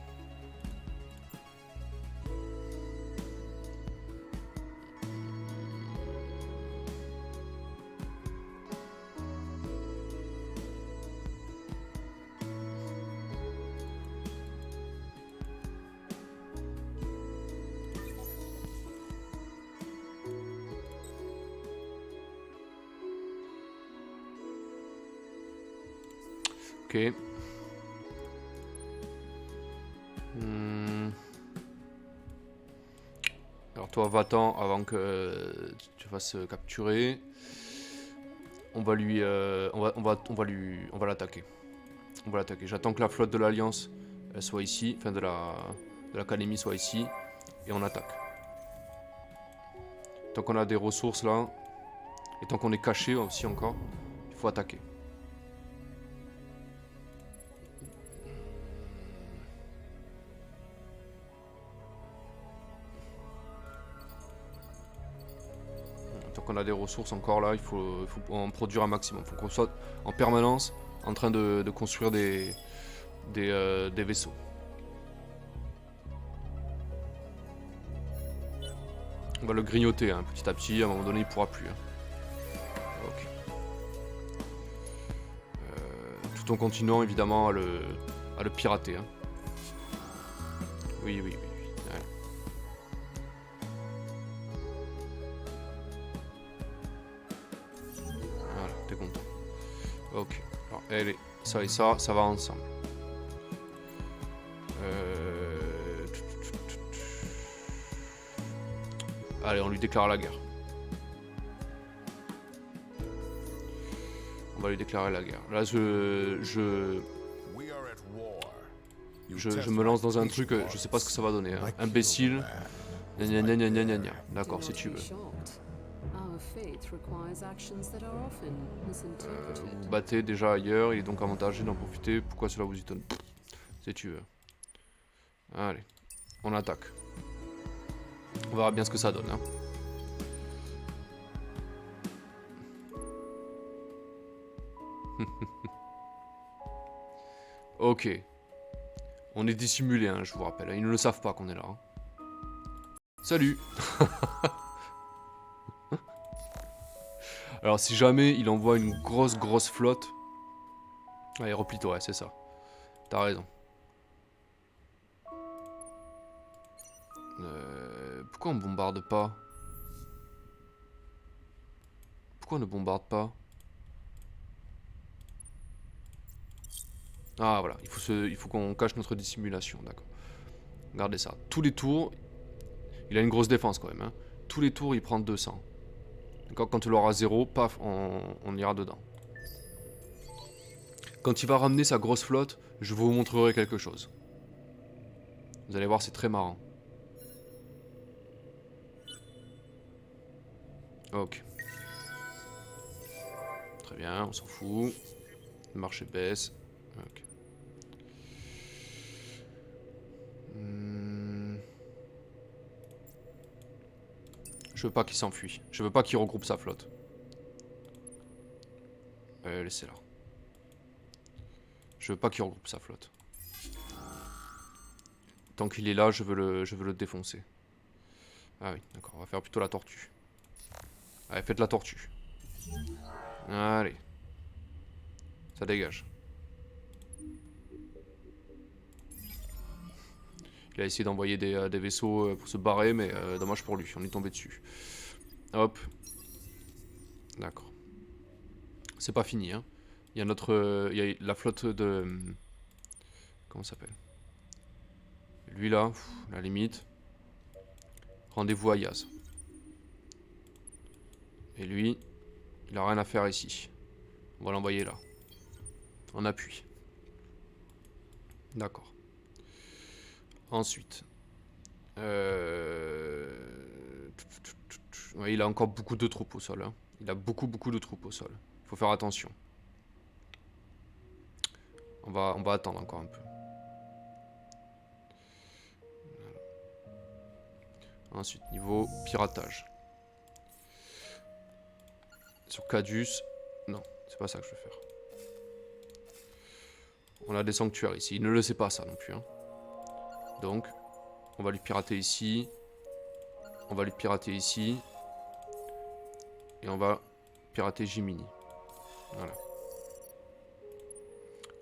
Ok. Alors toi va-t'en avant que tu fasses capturer. On va lui, on va l'attaquer. On va l'attaquer. J'attends que la flotte de l'Alliance soit ici, enfin de l'académie soit ici, et on attaque. Tant qu'on a des ressources là, et tant qu'on est caché aussi encore, il faut attaquer. Qu'on a des ressources encore là, il faut en produire un maximum. Il faut qu'on soit en permanence en train de construire des vaisseaux. On va le grignoter hein, petit à petit, à un moment donné il pourra plus. Hein. Ok. Tout en continuant évidemment à le pirater. Hein. Oui. Ouais. T'es content. Ok. Alors, elle est... ça et ça va ensemble. Allez, on lui déclare la guerre. On va lui déclarer la guerre. Là, je me lance dans un truc, je sais pas ce que ça va donner. Hein. Imbécile. Gna. D'accord, si tu veux. Vous battez déjà ailleurs, il est donc avantagé d'en profiter. Pourquoi cela vous étonne? Si tu veux. Allez, on attaque. On verra bien ce que ça donne. Hein. Ok. On est dissimulé, hein, je vous rappelle. Ils ne le savent pas qu'on est là. Hein. Salut. Alors si jamais il envoie une grosse flotte... Allez, replie-toi, ouais, c'est ça. T'as raison. Pourquoi on bombarde pas? Pourquoi on ne bombarde pas? Ah voilà, il faut qu'on cache notre dissimulation, d'accord. Regardez ça. Tous les tours, il a une grosse défense quand même. Hein. Tous les tours, il prend 200. D'accord, quand il aura 0, paf, on ira dedans. Quand il va ramener sa grosse flotte, je vous montrerai quelque chose. Vous allez voir, c'est très marrant. Ok. Très bien, on s'en fout. Le marché baisse. Ok. Je veux pas qu'il s'enfuit. Je veux pas qu'il regroupe sa flotte. Laissez-la. Je veux pas qu'il regroupe sa flotte. Tant qu'il est là, je veux le défoncer. Ah oui, d'accord. On va faire plutôt la tortue. Allez, faites la tortue. Allez. Ça dégage. Il a essayé d'envoyer des vaisseaux pour se barrer, mais dommage pour lui, on est tombé dessus. Hop. D'accord. C'est pas fini, hein. Il y a notre... il y a la flotte de... Comment ça s'appelle? Lui là, la limite. Rendez-vous à Yaz. Et lui, il a rien à faire ici. On va l'envoyer là. En appui. D'accord. Ensuite. Ouais, il a encore beaucoup de troupes au sol. Hein. Il a beaucoup de troupes au sol. Il faut faire attention. On va attendre encore un peu. Voilà. Ensuite, niveau piratage. Sur Cadus. Non, c'est pas ça que je veux faire. On a des sanctuaires ici. Il ne le sait pas ça non plus. Hein. Donc, on va lui pirater ici. On va lui pirater ici. Et on va pirater Jiminy. Voilà.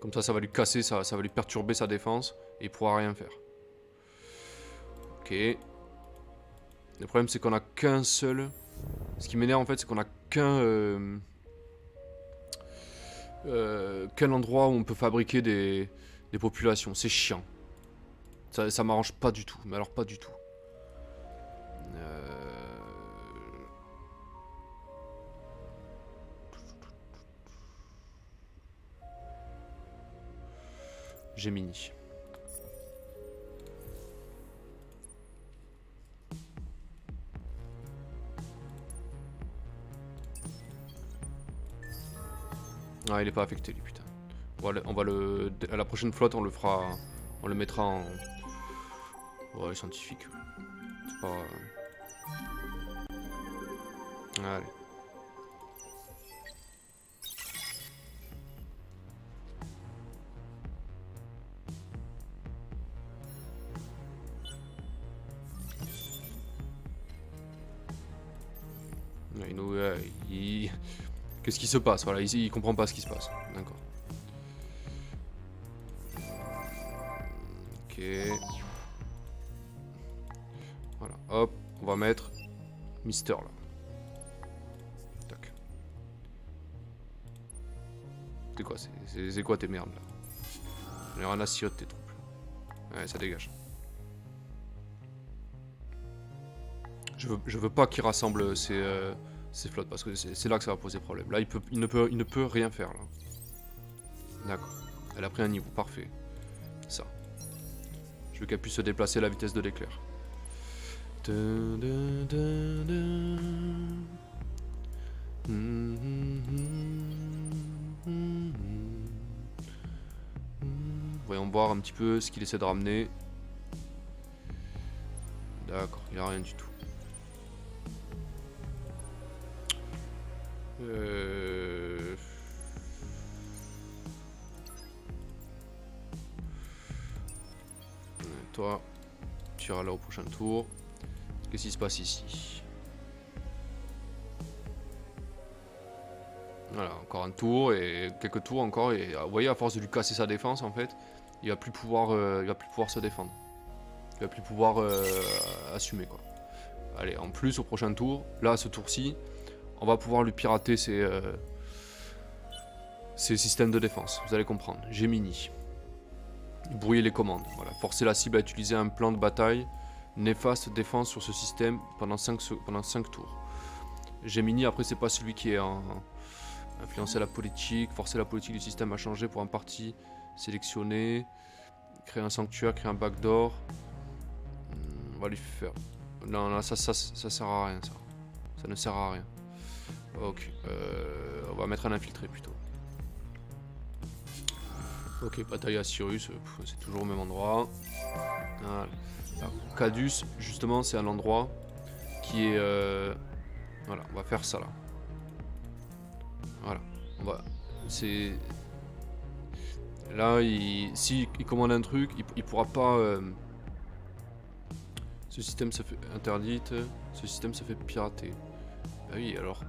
Comme ça va lui casser, ça va lui perturber sa défense. Et il pourra rien faire. Ok. Le problème, c'est qu'on a qu'un seul... Ce qui m'énerve, en fait, c'est qu'on a qu'un endroit où on peut fabriquer des populations. C'est chiant. Ça m'arrange pas du tout. Mais alors, pas du tout. Gemini. Ah, il est pas affecté lui, putain. On va le... À la prochaine flotte, on le fera... On le mettra en... Ouais, scientifique. C'est pas... Allez. Qu'est-ce qui se passe? Voilà, il comprend pas ce qui se passe. D'accord. Ok. Voilà, hop, on va mettre Mister là. Tac. C'est quoi? C'est quoi tes merdes là? On est en assiote tes troupes. Ouais, ça dégage. Je veux pas qu'il rassemble ces flottes parce que c'est là que ça va poser problème. Là, il ne peut rien faire là. D'accord. Elle a pris un niveau, parfait. Ça. Je veux qu'elle puisse se déplacer à la vitesse de l'éclair. Voyons voir un petit peu ce qu'il essaie de ramener. D'accord, il a rien du tout. Toi, tu iras là au prochain tour. Qu'est-ce qui se passe ici? Voilà, encore un tour et quelques tours encore. Et vous voyez, à force de lui casser sa défense, en fait, il va plus pouvoir se défendre. Il va plus pouvoir assumer, quoi. Allez, en plus, au prochain tour, là, à ce tour-ci, on va pouvoir lui pirater ses systèmes de défense. Vous allez comprendre. Gemini. Brouiller les commandes. Voilà. Forcer la cible à utiliser un plan de bataille. Néfaste défense sur ce système pendant 5 tours. Gemini, après, c'est pas celui qui est en... Influencer la politique, forcer la politique du système à changer pour un parti sélectionné, créer un sanctuaire, créer un backdoor. On va lui faire... Non, ça sert à rien, ça. Ça ne sert à rien. Ok, on va mettre un infiltré plutôt. Ok, bataille à Cyrus, c'est toujours au même endroit. Voilà. Alors, Cadus, justement, c'est un endroit qui est... Voilà, on va faire ça là. Voilà, c'est... Là, si il commande un truc, il pourra pas... Ce système se fait interdite, ce système se fait pirater. Ah oui, alors...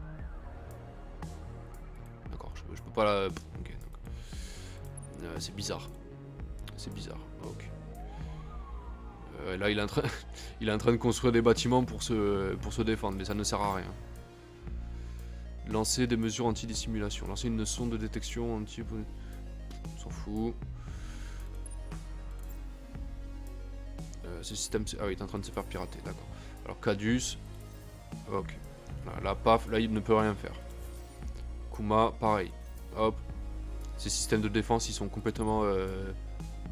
D'accord, je peux pas la... Ok, c'est bizarre. C'est bizarre, ok. Là, il est en train de construire des bâtiments pour se défendre, mais ça ne sert à rien. Lancer des mesures anti-dissimulation. Lancer une sonde de détection anti... On s'en fout. Ce système... Ah oui, il est en train de se faire pirater, d'accord. Alors, Cadus. Ok. Là, paf, là, il ne peut rien faire. Kuma, pareil. Hop. Ces systèmes de défense, ils sont complètement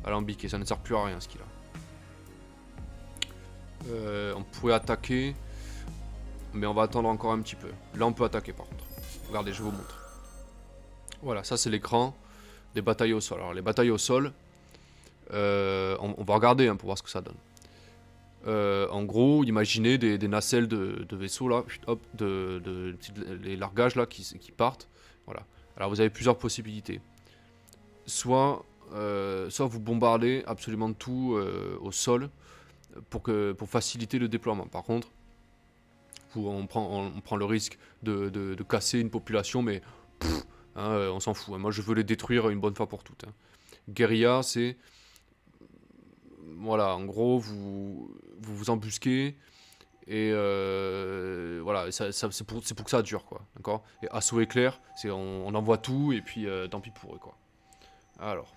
alambiqués. Ça ne sert plus à rien, ce qu'il a. On pourrait attaquer... Mais on va attendre encore un petit peu. Là, on peut attaquer par contre. Regardez, je vous montre. Voilà, ça c'est l'écran des batailles au sol. Alors les batailles au sol, on va regarder pour voir ce que ça donne. En gros, imaginez des nacelles de vaisseaux là, hop, les largages là qui partent. Voilà. Alors vous avez plusieurs possibilités. Soit vous bombardez absolument tout au sol pour faciliter le déploiement. Par contre, on prend le risque de casser une population, mais on s'en fout. Moi, je veux les détruire une bonne fois pour toutes. Guérilla, c'est... Voilà, en gros, vous embusquez, et voilà, c'est pour que ça dure, quoi. D'accord ? Et assaut éclair, c'est on envoie tout, et puis tant pis pour eux, quoi. Alors,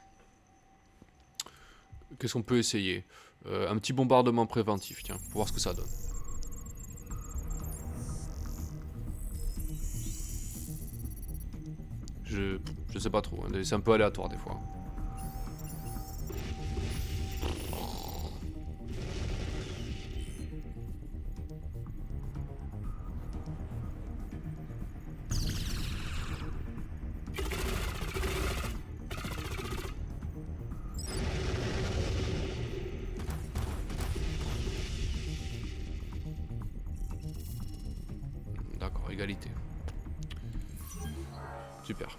qu'est-ce qu'on peut essayer ? Un petit bombardement préventif, tiens, pour voir ce que ça donne. Je sais pas trop, c'est un peu aléatoire des fois. D'accord, égalité. Super.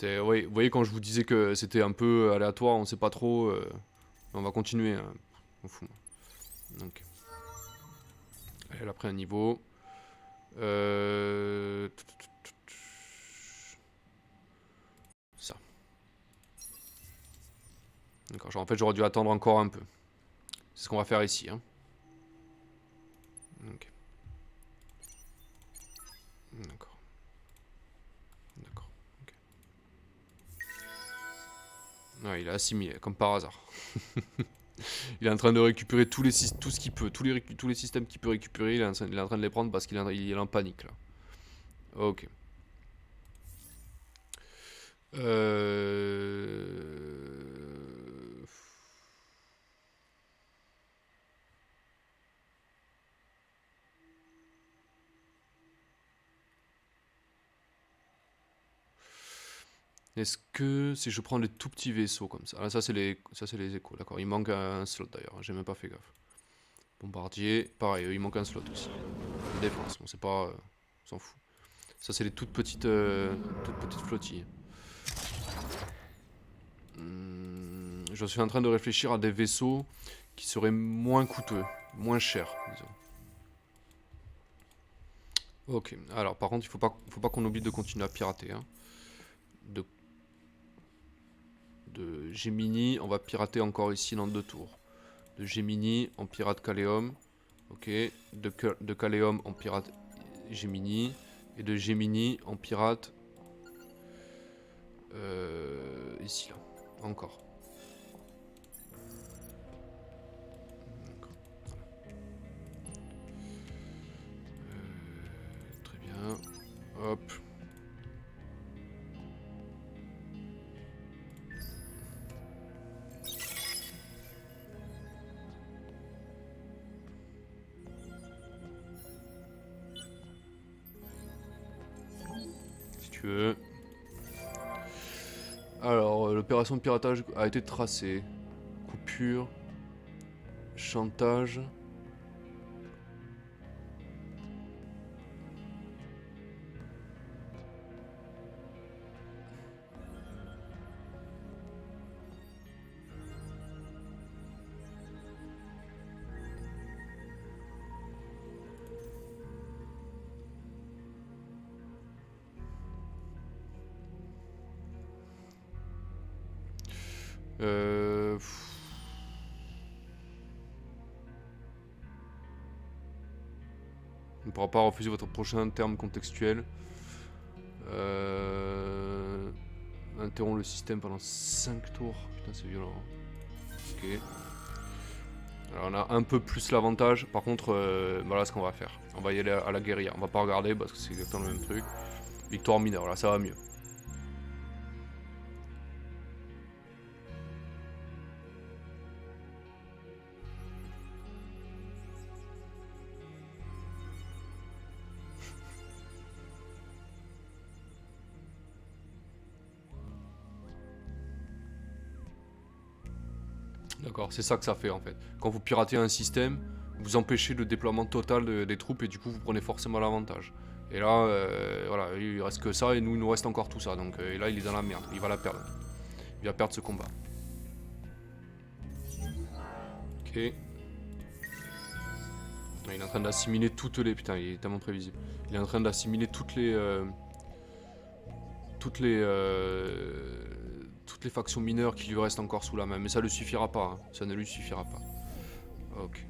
Oui, vous voyez, quand je vous disais que c'était un peu aléatoire, on sait pas trop. On va continuer. Hein. On fout. Donc. Elle a pris un niveau. Ça. D'accord. En fait, j'aurais dû attendre encore un peu. C'est ce qu'on va faire ici. Hein. Ok. D'accord. Ouais, il a assimilé, comme par hasard. Il est en train de récupérer tout ce qu'il peut, tous les systèmes qu'il peut récupérer, il est en train de les prendre parce qu'il est en panique là. Ok. Est-ce que si je prends les tout petits vaisseaux comme ça, ça c'est les échos, d'accord. Il manque un slot d'ailleurs, j'ai même pas fait gaffe. Bombardier, pareil, il manque un slot aussi. Défense, bon c'est pas, on s'en fout. Ça c'est les toutes petites flottilles. Je suis en train de réfléchir à des vaisseaux qui seraient moins coûteux, moins chers, disons. Ok, alors par contre, faut pas qu'on oublie de continuer à pirater. Hein. De Gemini, on va pirater encore ici dans 2 tours. De Gemini, on pirate Caléum. Ok, de Caléum, on pirate Gemini. Et de Gemini, on pirate... ici, là. Encore. Très bien. Hop. Si tu veux. Alors, l'opération de piratage a été tracée. Coupure. Chantage. Pff. On ne pourra pas refuser votre prochain terme contextuel. Interrompt le système pendant 5 tours. Putain, c'est violent. Ok. Alors, on a un peu plus l'avantage. Par contre, voilà ce qu'on va faire. On va y aller à la guérilla. On va pas regarder parce que c'est exactement le même truc. Victoire mineure, là ça va mieux. D'accord, c'est ça que ça fait en fait. Quand vous piratez un système, vous empêchez le déploiement total des troupes et du coup vous prenez forcément l'avantage. Et là, voilà, il reste que ça et nous il nous reste encore tout ça. Donc et là il est dans la merde, il va la perdre. Il va perdre ce combat. Ok. Il est en train d'assimiler toutes les... Putain, il est tellement prévisible. Il est en train d'assimiler toutes les... Toutes les factions mineures qui lui restent encore sous la main. Mais ça ne suffira pas. Hein. Ça ne lui suffira pas. Ok.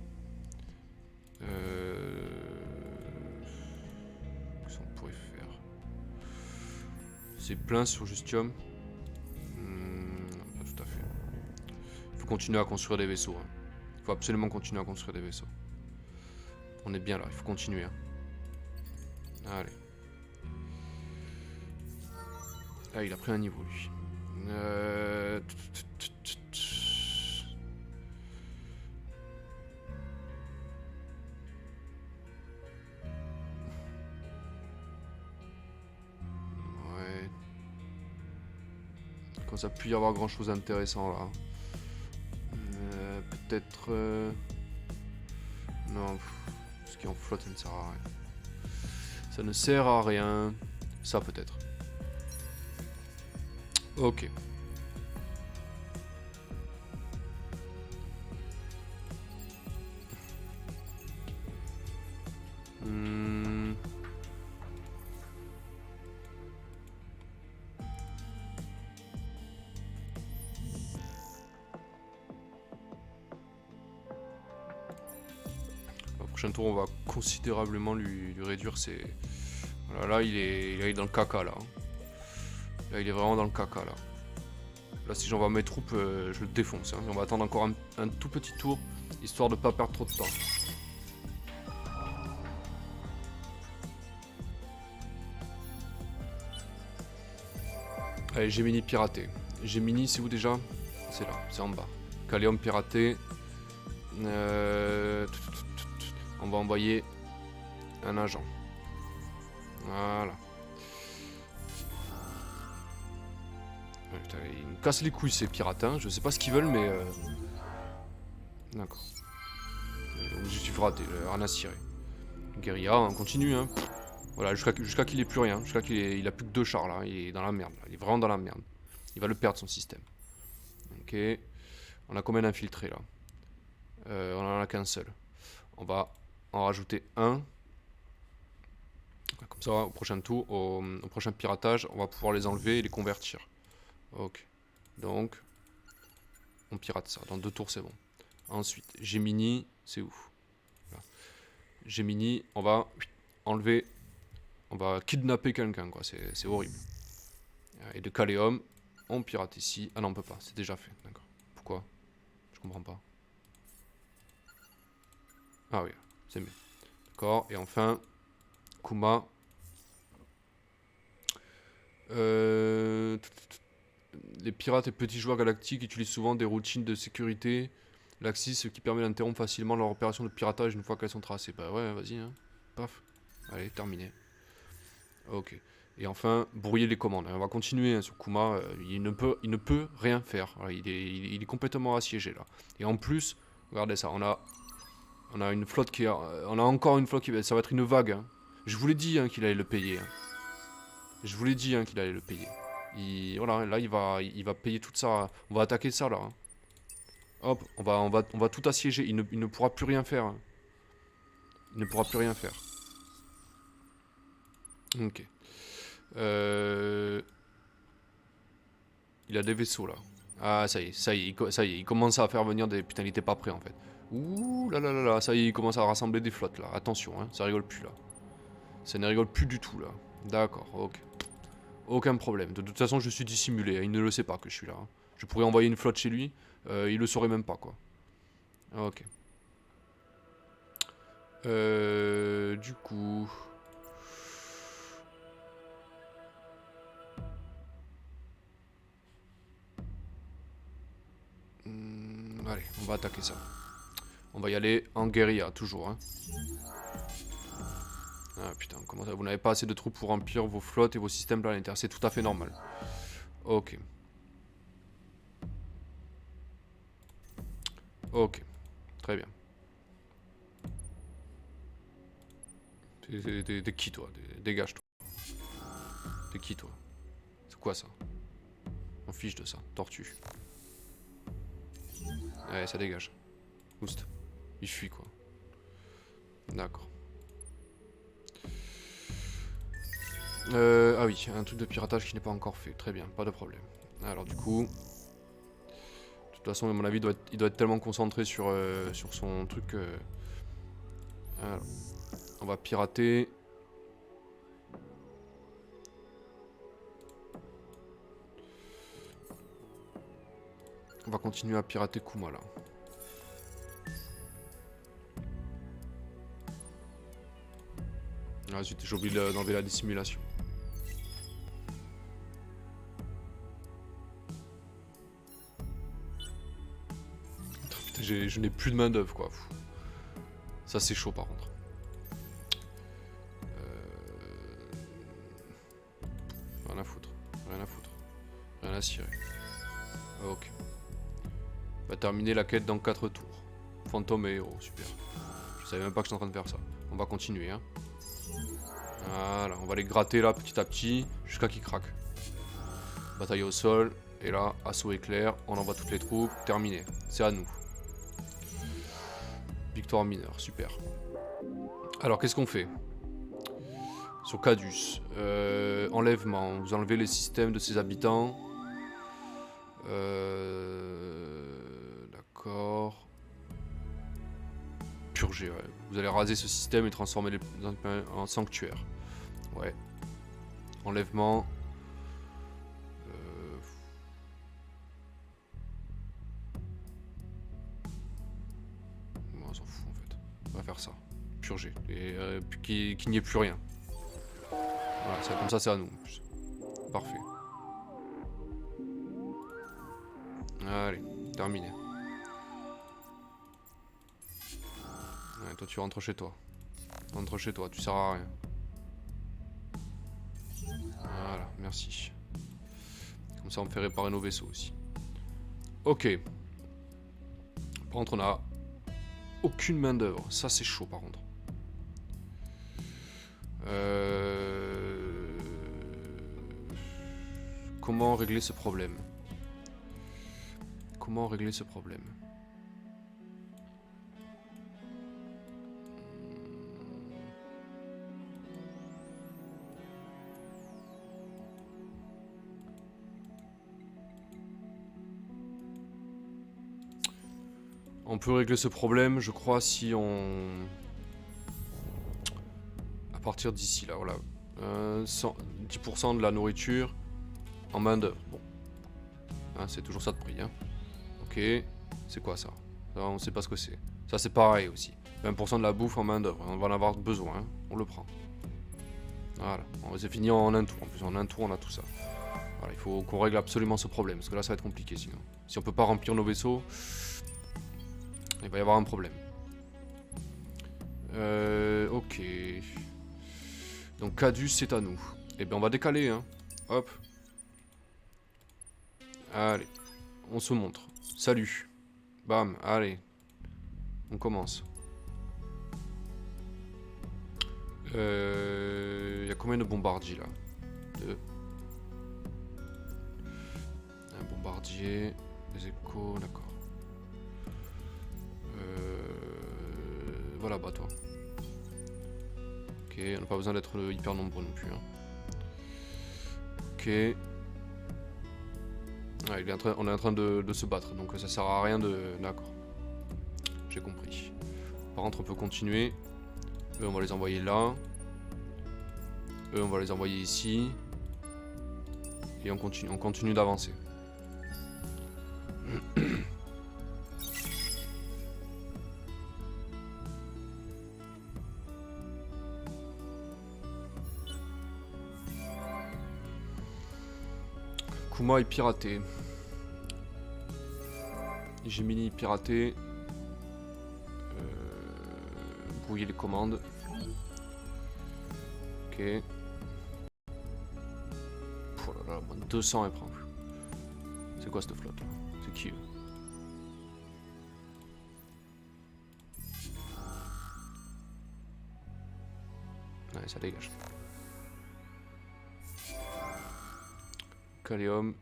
Qu'est-ce qu'on pourrait faire? C'est plein sur Justium. Pas tout à fait. Il faut continuer à construire des vaisseaux. Hein. Il faut absolument continuer à construire des vaisseaux. On est bien là, il faut continuer. Hein. Allez. Ah, il a pris un niveau lui. Ouais. Quand ça peut y avoir grand chose d'intéressant là. Peut-être... Non, ce qui est en flotte, ça ne sert à rien. Ça ne sert à rien. Ça peut-être. Ok. Prochain tour, on va considérablement lui réduire ses... Voilà, là, il est dans le caca, là. Là, il est vraiment dans le caca, là. Là, si j'envoie mes troupes, je le défonce. Hein. On va attendre encore un tout petit tour, histoire de pas perdre trop de temps. Allez, Gemini piraté. Gemini, c'est où déjà? C'est là, c'est en bas. Caléum piraté. On va envoyer un agent. Voilà. Putain, ils me cassent les couilles ces pirates, hein. Je sais pas ce qu'ils veulent, mais... D'accord. Je suis raté, rien à cirer. Guérilla, on continue, hein. Voilà, jusqu'à qu'il ait plus rien. Jusqu'à qu'il a plus que 2 chars, là. Il est dans la merde, là. Il est vraiment dans la merde. Il va le perdre, son système. Ok. On a combien d'infiltrés, là? On en a qu'un seul. On va en rajouter un. Comme ça, au prochain tour, au prochain piratage, on va pouvoir les enlever et les convertir. Ok. Donc, on pirate ça. Dans 2 tours, c'est bon. Ensuite, Gemini, c'est où? Là. Gemini, on va enlever, on va kidnapper quelqu'un, quoi. C'est horrible. Et de Caléum, on pirate ici. Ah non, on peut pas, c'est déjà fait. D'accord. Pourquoi? Je comprends pas. Ah oui, c'est mieux. D'accord, et enfin, Kuma. Les pirates et petits joueurs galactiques utilisent souvent des routines de sécurité laxistes, ce qui permet d'interrompre facilement leur opération de piratage une fois qu'elles sont tracées. Bah ouais, vas-y, hein. Paf. Allez, terminé. Ok. Et enfin, brouiller les commandes. On va continuer hein, sur Kuma. Il ne peut rien faire. Voilà, il est complètement assiégé là. Et en plus, regardez ça. On a une flotte qui on a encore une flotte qui ça va être une vague. Hein. Je vous l'ai dit hein, qu'il allait le payer. Hein. Je vous l'ai dit hein, qu'il allait le payer. Voilà, là il va payer tout ça. On va attaquer ça là. Hein. Hop, on va tout assiéger. Il ne pourra plus rien faire. Hein. Il ne pourra plus rien faire. Ok. Il a des vaisseaux là. Ah ça y est, il commence à faire venir des... Putain, il était pas prêt en fait. Ouh là là là là, ça y est, il commence à rassembler des flottes là. Attention, hein, ça rigole plus là. Ça ne rigole plus du tout là. D'accord, ok. Aucun problème. De toute façon, je suis dissimulé. Hein. Il ne le sait pas que je suis là. Hein. Je pourrais envoyer une flotte chez lui. Il le saurait même pas quoi. Ok. Du coup... allez, on va attaquer ça. On va y aller en guérilla, toujours. Hein. Ah putain, comment ça? Vous n'avez pas assez de troupes pour remplir vos flottes et vos systèmes planétaires. C'est tout à fait normal. Ok. Ok. Très bien. T'es qui toi? Dégage toi. T'es qui toi? C'est quoi ça? On fiche de ça. Tortue. Ouais, ça dégage. Oust. Il fuit quoi. D'accord. Ah oui, un truc de piratage qui n'est pas encore fait. Très bien, pas de problème. Alors du coup... De toute façon, à mon avis, il doit être tellement concentré sur son truc... Alors, on va pirater... On va continuer à pirater Kuma là. Ah zut, j'ai oublié d'enlever la dissimulation. Putain, je n'ai plus de main d'œuvre quoi. Ça c'est chaud par contre. Rien à foutre. Rien à foutre. Rien à cirer. Ok. On va terminer la quête dans 4 tours. Fantôme et héros, super. Je savais même pas que j'étais en train de faire ça. On va continuer hein. Voilà, on va les gratter là petit à petit jusqu'à qu'ils craquent. Bataille au sol, et là, assaut éclair, on envoie toutes les troupes, terminé. C'est à nous. Victoire mineure, super. Alors qu'est-ce qu'on fait? Sur Cadus, enlèvement, vous enlevez les systèmes de ses habitants. D'accord. Purger, ouais. Vous allez raser ce système et transformer les en sanctuaire. Ouais. Enlèvement. On s'en fout en fait. On va faire ça. Purger. Et qu'il n'y ait plus rien. Voilà, ça, comme ça c'est à nous en plus. Parfait. Allez, terminé. Ouais, toi tu rentres chez toi. Rentre chez toi, tu sers à rien. Voilà, merci. Comme ça on me fait réparer nos vaisseaux aussi. Ok. Par contre on a aucune main d'œuvre. Ça c'est chaud par contre. Comment régler ce problème? Comment régler ce problème? On peut régler ce problème, je crois, si on... À partir d'ici, là, voilà. 10% de la nourriture en main d'œuvre. Bon. Hein, c'est toujours ça de prix. Hein. Ok. C'est quoi ça? Ça, on sait pas ce que c'est. Ça, c'est pareil aussi. 20% de la bouffe en main d'œuvre. On va en avoir besoin. Hein. On le prend. Voilà. C'est fini en un tour. En plus, en un tour, on a tout ça. Voilà, il faut qu'on règle absolument ce problème. Parce que là, ça va être compliqué sinon. Si on peut pas remplir nos vaisseaux, il va y avoir un problème. Ok. Donc Cadus, c'est à nous. Eh bien, on va décaler, hein. Hop. Allez. On se montre. Salut. Bam. Allez. On commence. Il y a combien de bombardiers, là? 2. Un bombardier. Des échos, d'accord. Voilà, bah toi. Ok, on n'a pas besoin d'être hyper nombreux non plus. Hein. Ok. Ah, on est en train de se battre, donc ça sert à rien de... D'accord. J'ai compris. Par contre, on peut continuer. Eux, on va les envoyer là. Eux, on va les envoyer ici. Et on continue d'avancer. Kuma est piraté. Gemini piraté. Brouiller les commandes. Ok. Oh là là, 200 épreuves. C'est quoi cette flotte là? C'est qui eux? Ouais, ça dégage. Callium.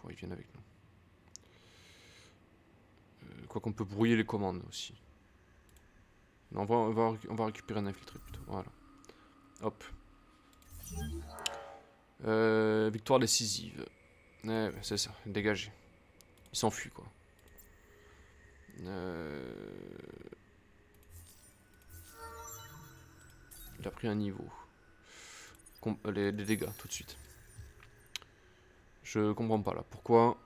Ils viennent avec nous. Quoi qu'on peut brouiller les commandes aussi. Non, on va récupérer un infiltré plutôt. Voilà. Hop. Victoire décisive. Ouais, c'est ça, dégagé. Il s'enfuit quoi. Il a pris un niveau. Les dégâts tout de suite. Je comprends pas là. Pourquoi?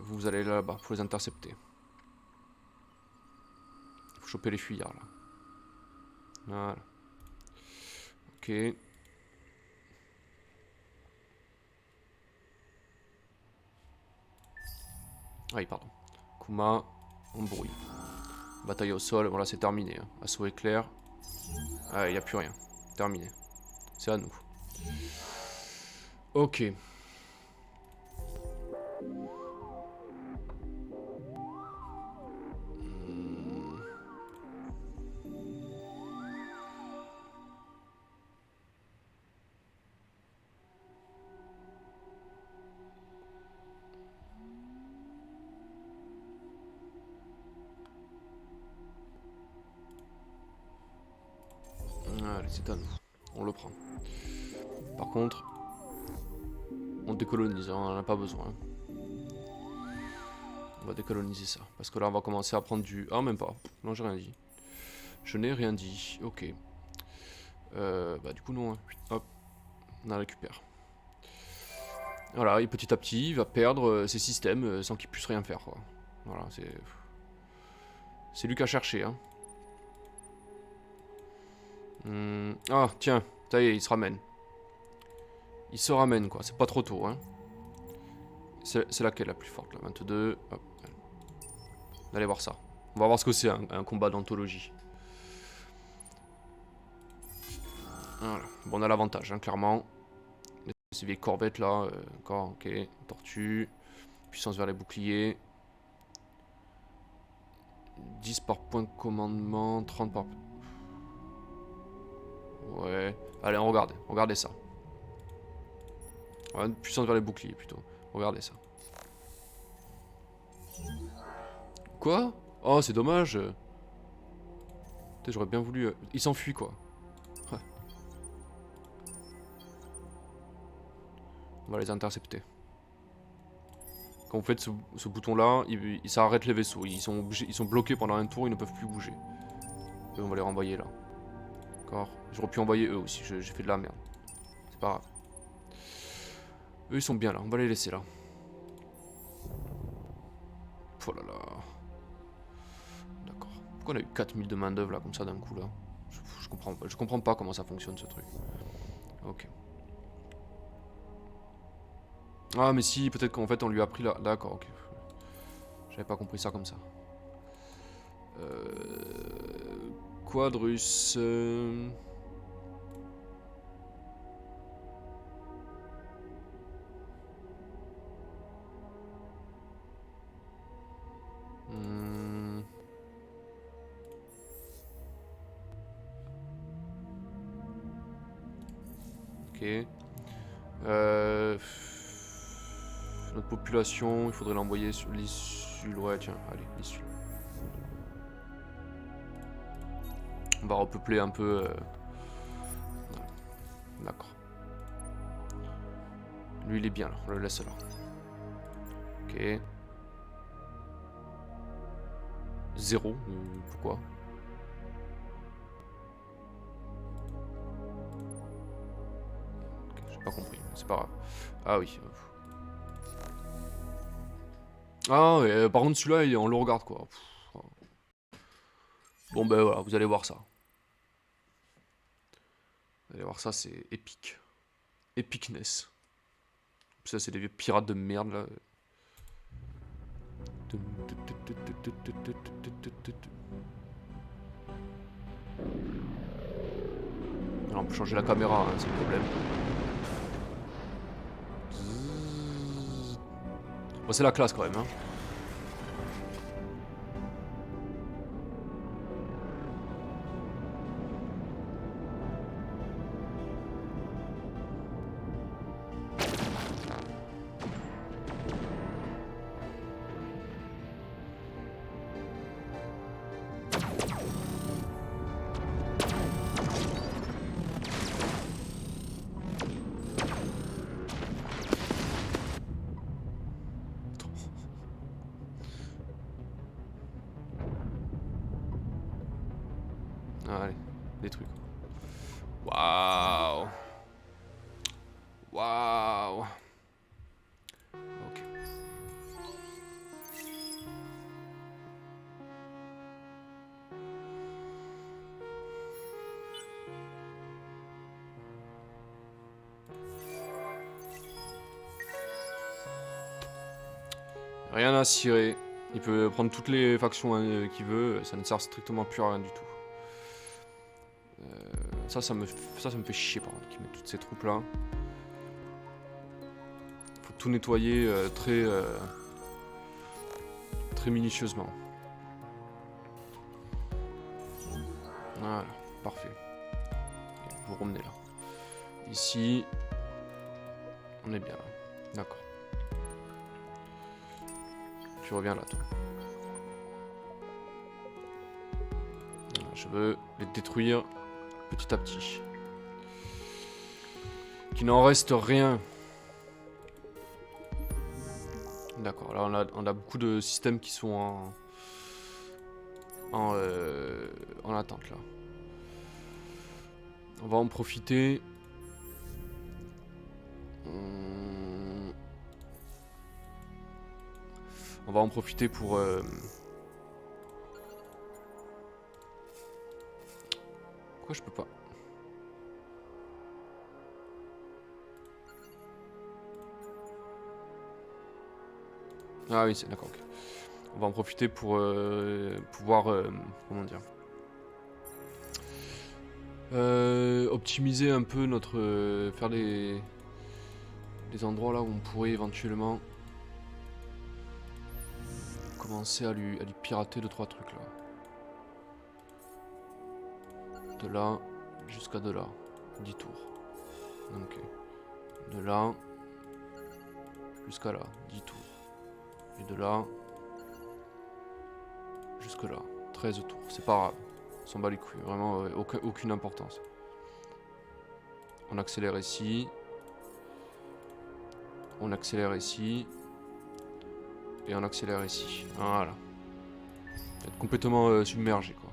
Vous allez là-bas pour les intercepter. Faut choper les fuyards là. Voilà. Ok. Ah oui, pardon. Kuma, on brouille. Bataille au sol, voilà, c'est terminé. Hein. Assaut éclair. Ah, il n'y a plus rien. Terminé. C'est à nous. Ok. Allez, c'est à nous. On le prend. Par contre, on décolonise, hein, on n'en a pas besoin. On va décoloniser ça. Parce que là, on va commencer à prendre du... Ah, même pas. Non, j'ai rien dit. Je n'ai rien dit. Ok. Bah, du coup, non. Hein. Hop. On la récupère. Voilà, et petit à petit, il va perdre ses systèmes sans qu'il puisse rien faire, quoi. Voilà, c'est... C'est lui qui a cherché, hein. Ah, tiens, ça y est, il se ramène. Il se ramène, quoi. C'est pas trop tôt, hein. C'est laquelle la plus forte, là? 22. Hop. Allez voir ça. On va voir ce que c'est, un combat d'anthologie. Voilà. Bon, on a l'avantage, hein, clairement. Ces vieilles corvettes, là. Encore, ok. Tortue. Puissance vers les boucliers. 10 par point de commandement. 30 par... Ouais. Allez, on regarde. Regardez ça. Ouais, puissance vers les boucliers, plutôt. Regardez ça. Quoi? Oh, c'est dommage. Peut-être j'aurais bien voulu... Il s'enfuit, quoi. Ouais. On va les intercepter. Quand vous faites ce bouton-là, ça arrête les vaisseaux. Ils sont bloqués pendant un tour, ils ne peuvent plus bouger. Et on va les renvoyer là. D'accord. J'aurais pu envoyer eux aussi, j'ai fait de la merde. C'est pas grave. Eux ils sont bien là, on va les laisser là. Oh là là. D'accord. Pourquoi on a eu 4000 de main d'œuvre là comme ça d'un coup là? Je comprends pas comment ça fonctionne ce truc. Ok. Ah mais si, peut-être qu'en fait on lui a pris là. D'accord, ok. J'avais pas compris ça comme ça. Quadrus. Ok. Notre population, il faudrait l'envoyer sur l'issue. Ouais, tiens, allez, l'issue. On va repeupler un peu. Voilà. D'accord. Lui, il est bien là, on le laisse là. Ok. 0, pourquoi? Okay, j'ai pas compris, c'est pas grave. Ah oui. Ah ouais, par contre celui-là, on le regarde quoi. Bon ben voilà, vous allez voir ça. Vous allez voir ça, c'est épique. Epicness. Ça c'est des vieux pirates de merde là. Alors, on peut changer la caméra, hein, c'est le problème. Bon, c'est la classe quand même. Hein. Allez, des trucs. Waouh. Waouh. Ok. Rien à cirer. Il peut prendre toutes les factions qu'il veut, ça ne sert strictement plus à rien du tout. Ça me fait chier par contre qu'ils mettent toutes ces troupes là. Faut tout nettoyer très minutieusement. Voilà, parfait. Et vous remenez là. Ici, on est bien là. D'accord. Tu reviens là, toi. Voilà, je veux les détruire petit à petit. Qu'il n'en reste rien. D'accord, là on a beaucoup de systèmes qui sont en attente là. On va en profiter. On va en profiter pour... Pourquoi je peux pas? Ah oui, c'est d'accord, ok. On va en profiter pour pouvoir... comment dire? Optimiser un peu notre... faire des endroits là où on pourrait éventuellement... commencer à lui pirater 2-3 trucs là. De là jusqu'à de là. 10 tours. Ok. De là jusqu'à là. 10 tours. Et de là jusque là. 13 tours. C'est pas grave. On s'en bat les couilles. Vraiment aucune importance. On accélère ici. On accélère ici. Et on accélère ici. Voilà. Être complètement submergé quoi.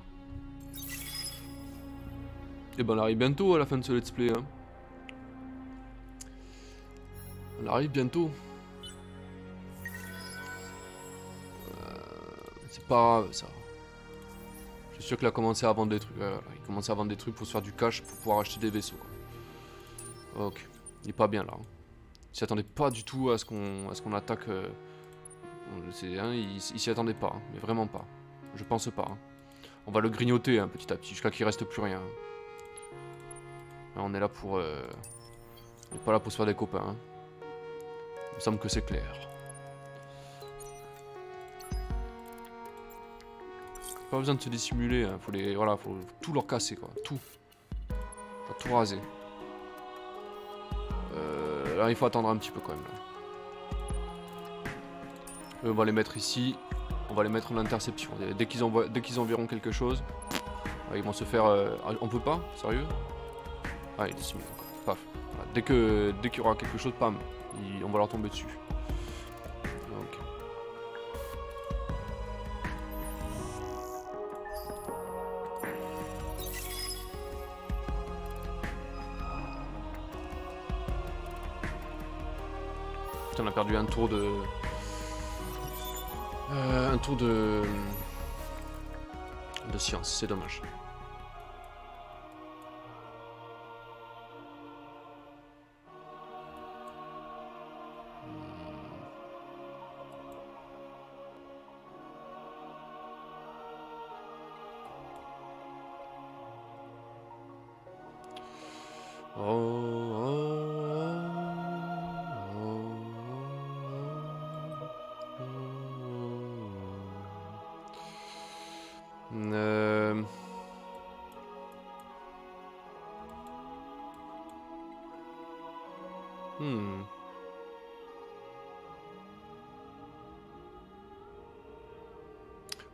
Et ben on arrive bientôt à la fin de ce let's play. Hein. On arrive bientôt. C'est pas grave ça. Je suis sûr qu'il a commencé à vendre des trucs. Ouais, voilà. Il commençait à vendre des trucs pour se faire du cash pour pouvoir acheter des vaisseaux. Quoi. Ok. Il est pas bien là. Hein. Il s'y attendait pas du tout à ce qu'on attaque. Hein, il s'y attendait pas. Hein. Mais vraiment pas. Je pense pas. Hein. On va le grignoter hein, petit à petit jusqu'à qu'il reste plus rien. Là, on est là pour... On n'est pas là pour se faire des copains. Hein. Il me semble que c'est clair. Pas besoin de se dissimuler, hein. Voilà, faut tout leur casser quoi, tout. Faut tout raser. Là il faut attendre un petit peu quand même. Là. On va les mettre ici, on va les mettre en interception. Dès qu'ils enverront quelque chose, ils vont se faire. On peut pas, sérieux? Ah il est dissimulé encore. Paf. Voilà. Dès qu'il y aura quelque chose, pam, on va leur tomber dessus. Ok. On a perdu un tour de... de science, c'est dommage.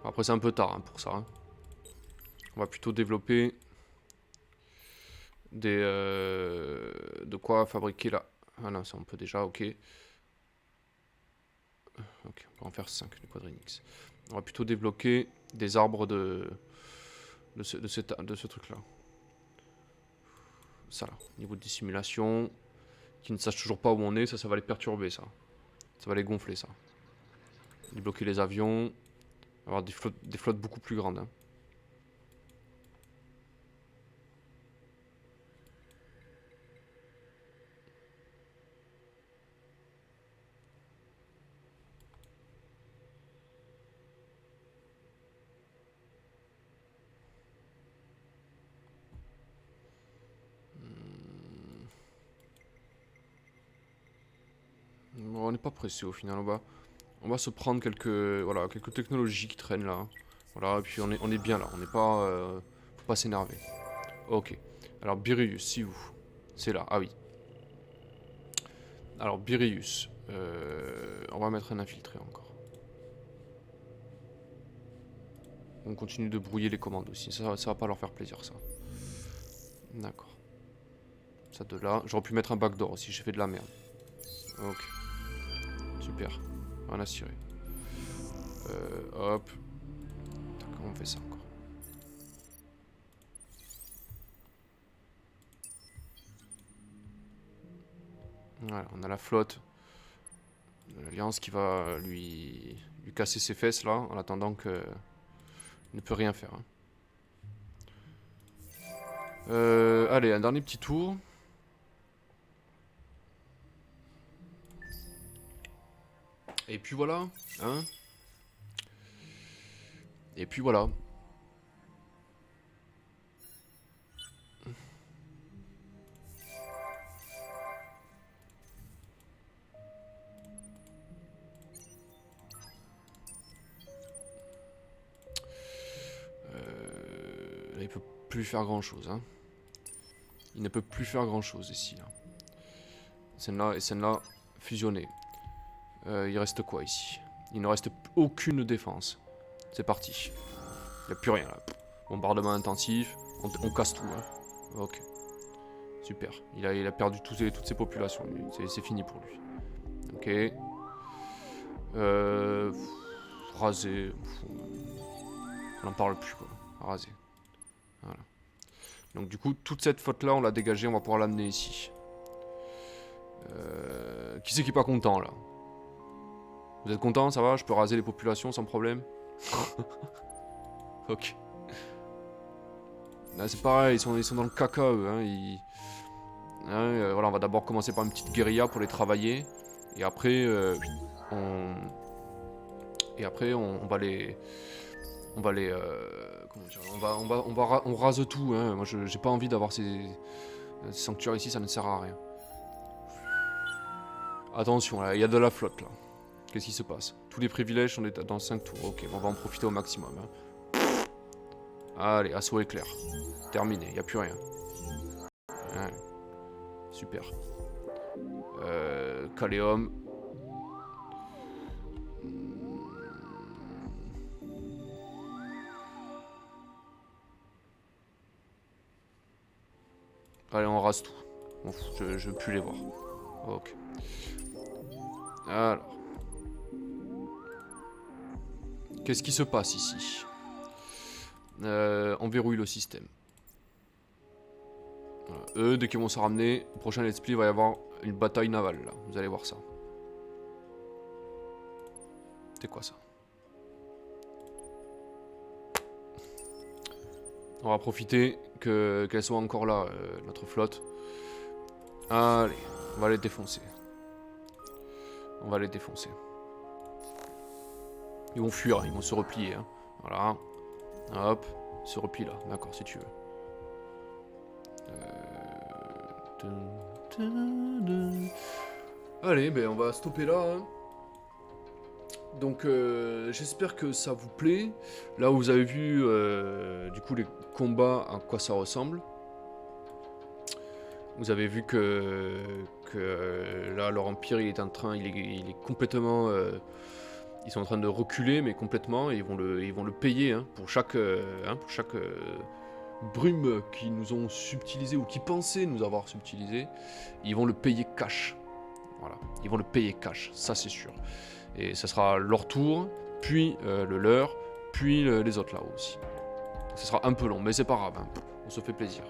Après c'est un peu tard hein, pour ça. Hein. On va plutôt développer des de quoi fabriquer là. Ah non, ça on peut déjà, ok. Ok, on va en faire 5 du quadrinix. On va plutôt débloquer des arbres de ce truc là. Ça là, niveau de dissimulation. Qui ne sachent toujours pas où on est, ça va les perturber ça. Ça va les gonfler ça. Débloquer les avions. Avoir des flottes beaucoup plus grandes. Hein. Bon, on n'est pas pressé au final, on va se prendre quelques technologies qui traînent là. Voilà, et puis on est bien là, on n'est pas... faut pas s'énerver. Ok, alors Birius, si vous... C'est là, ah oui. Alors Birius, on va mettre un infiltré encore. On continue de brouiller les commandes aussi, ça va pas leur faire plaisir ça. D'accord. Ça de là, j'aurais pu mettre un backdoor aussi, j'ai fait de la merde. Ok. Super, rien à cirer. Hop. Comment on fait ça encore? Voilà, on a la flotte de l'Alliance qui va lui casser ses fesses là, en attendant que il ne peut rien faire. Hein. Allez, un dernier petit tour. Et puis voilà, hein. Et puis voilà. Là, il peut plus faire grand chose, hein. Il ne peut plus faire grand chose ici. Là. Scène-là et scène-là fusionnées. Il reste quoi ici? Il ne reste aucune défense. C'est parti. Il n'y a plus rien là. Bombardement intensif. On casse tout. Hein. Ok. Super. Il a perdu toutes ses populations. C'est fini pour lui. Ok. Raser. On n'en parle plus, quoi. Raser. Voilà. Donc du coup, toute cette faute-là, on l'a dégagée, on va pouvoir l'amener ici. Qui c'est qui est pas content, là? Vous êtes content, ça va? Je peux raser les populations sans problème? Ok. Là, c'est pareil, ils sont dans le caca, eux. Hein, voilà, on va d'abord commencer par une petite guérilla pour les travailler. Et après, on va les... comment dire, on rase tout. Hein. Moi, j'ai pas envie d'avoir ces sanctuaires ici, ça ne sert à rien. Attention, là, il y a de la flotte, là. Qu'est-ce qui se passe? Tous les privilèges sont dans 5 tours. Ok, on va en profiter au maximum. Hein. Allez, assaut éclair. Terminé, il n'y a plus rien. Ouais. Super. Caléum. Allez, on rase tout. Je veux plus les voir. Ok. Alors. Qu'est-ce qui se passe ici? On verrouille le système. Voilà. Eux, dès qu'ils vont se ramener, au prochain let's play, il va y avoir une bataille navale, là. Vous allez voir ça. C'est quoi ça? On va profiter qu'elle soit encore là, notre flotte. Allez, on va les défoncer. On va les défoncer. Ils vont fuir, ils vont se replier. Hein. Voilà. Hop, ils se replient là. D'accord, si tu veux. Allez, ben on va stopper là. Hein. Donc j'espère que ça vous plaît. Là vous avez vu du coup les combats, à quoi ça ressemble. Vous avez vu que là leur empire il est en train, il est complètement, ils sont en train de reculer mais complètement et ils vont le payer hein, pour chaque brume qu'ils nous ont subtilisé ou qui pensaient nous avoir subtilisé. Ils vont le payer cash. Voilà, ils vont le payer cash, ça c'est sûr. Et ça sera leur tour, puis le leur, puis les autres là aussi. Ça sera un peu long, mais c'est pas grave, hein. On se fait plaisir.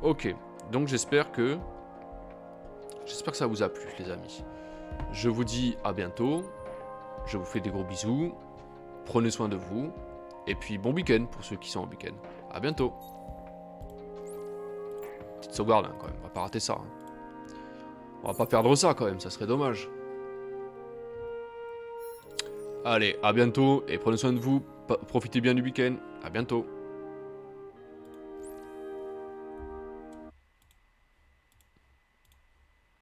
Ok, donc j'espère que ça vous a plu les amis. Je vous dis à bientôt, je vous fais des gros bisous, prenez soin de vous, et puis bon week-end pour ceux qui sont en week-end. À bientôt. Petite sauvegarde hein, quand même, on va pas rater ça. Hein. On va pas perdre ça quand même, ça serait dommage. Allez, à bientôt et prenez soin de vous. Profitez bien du week-end. À bientôt.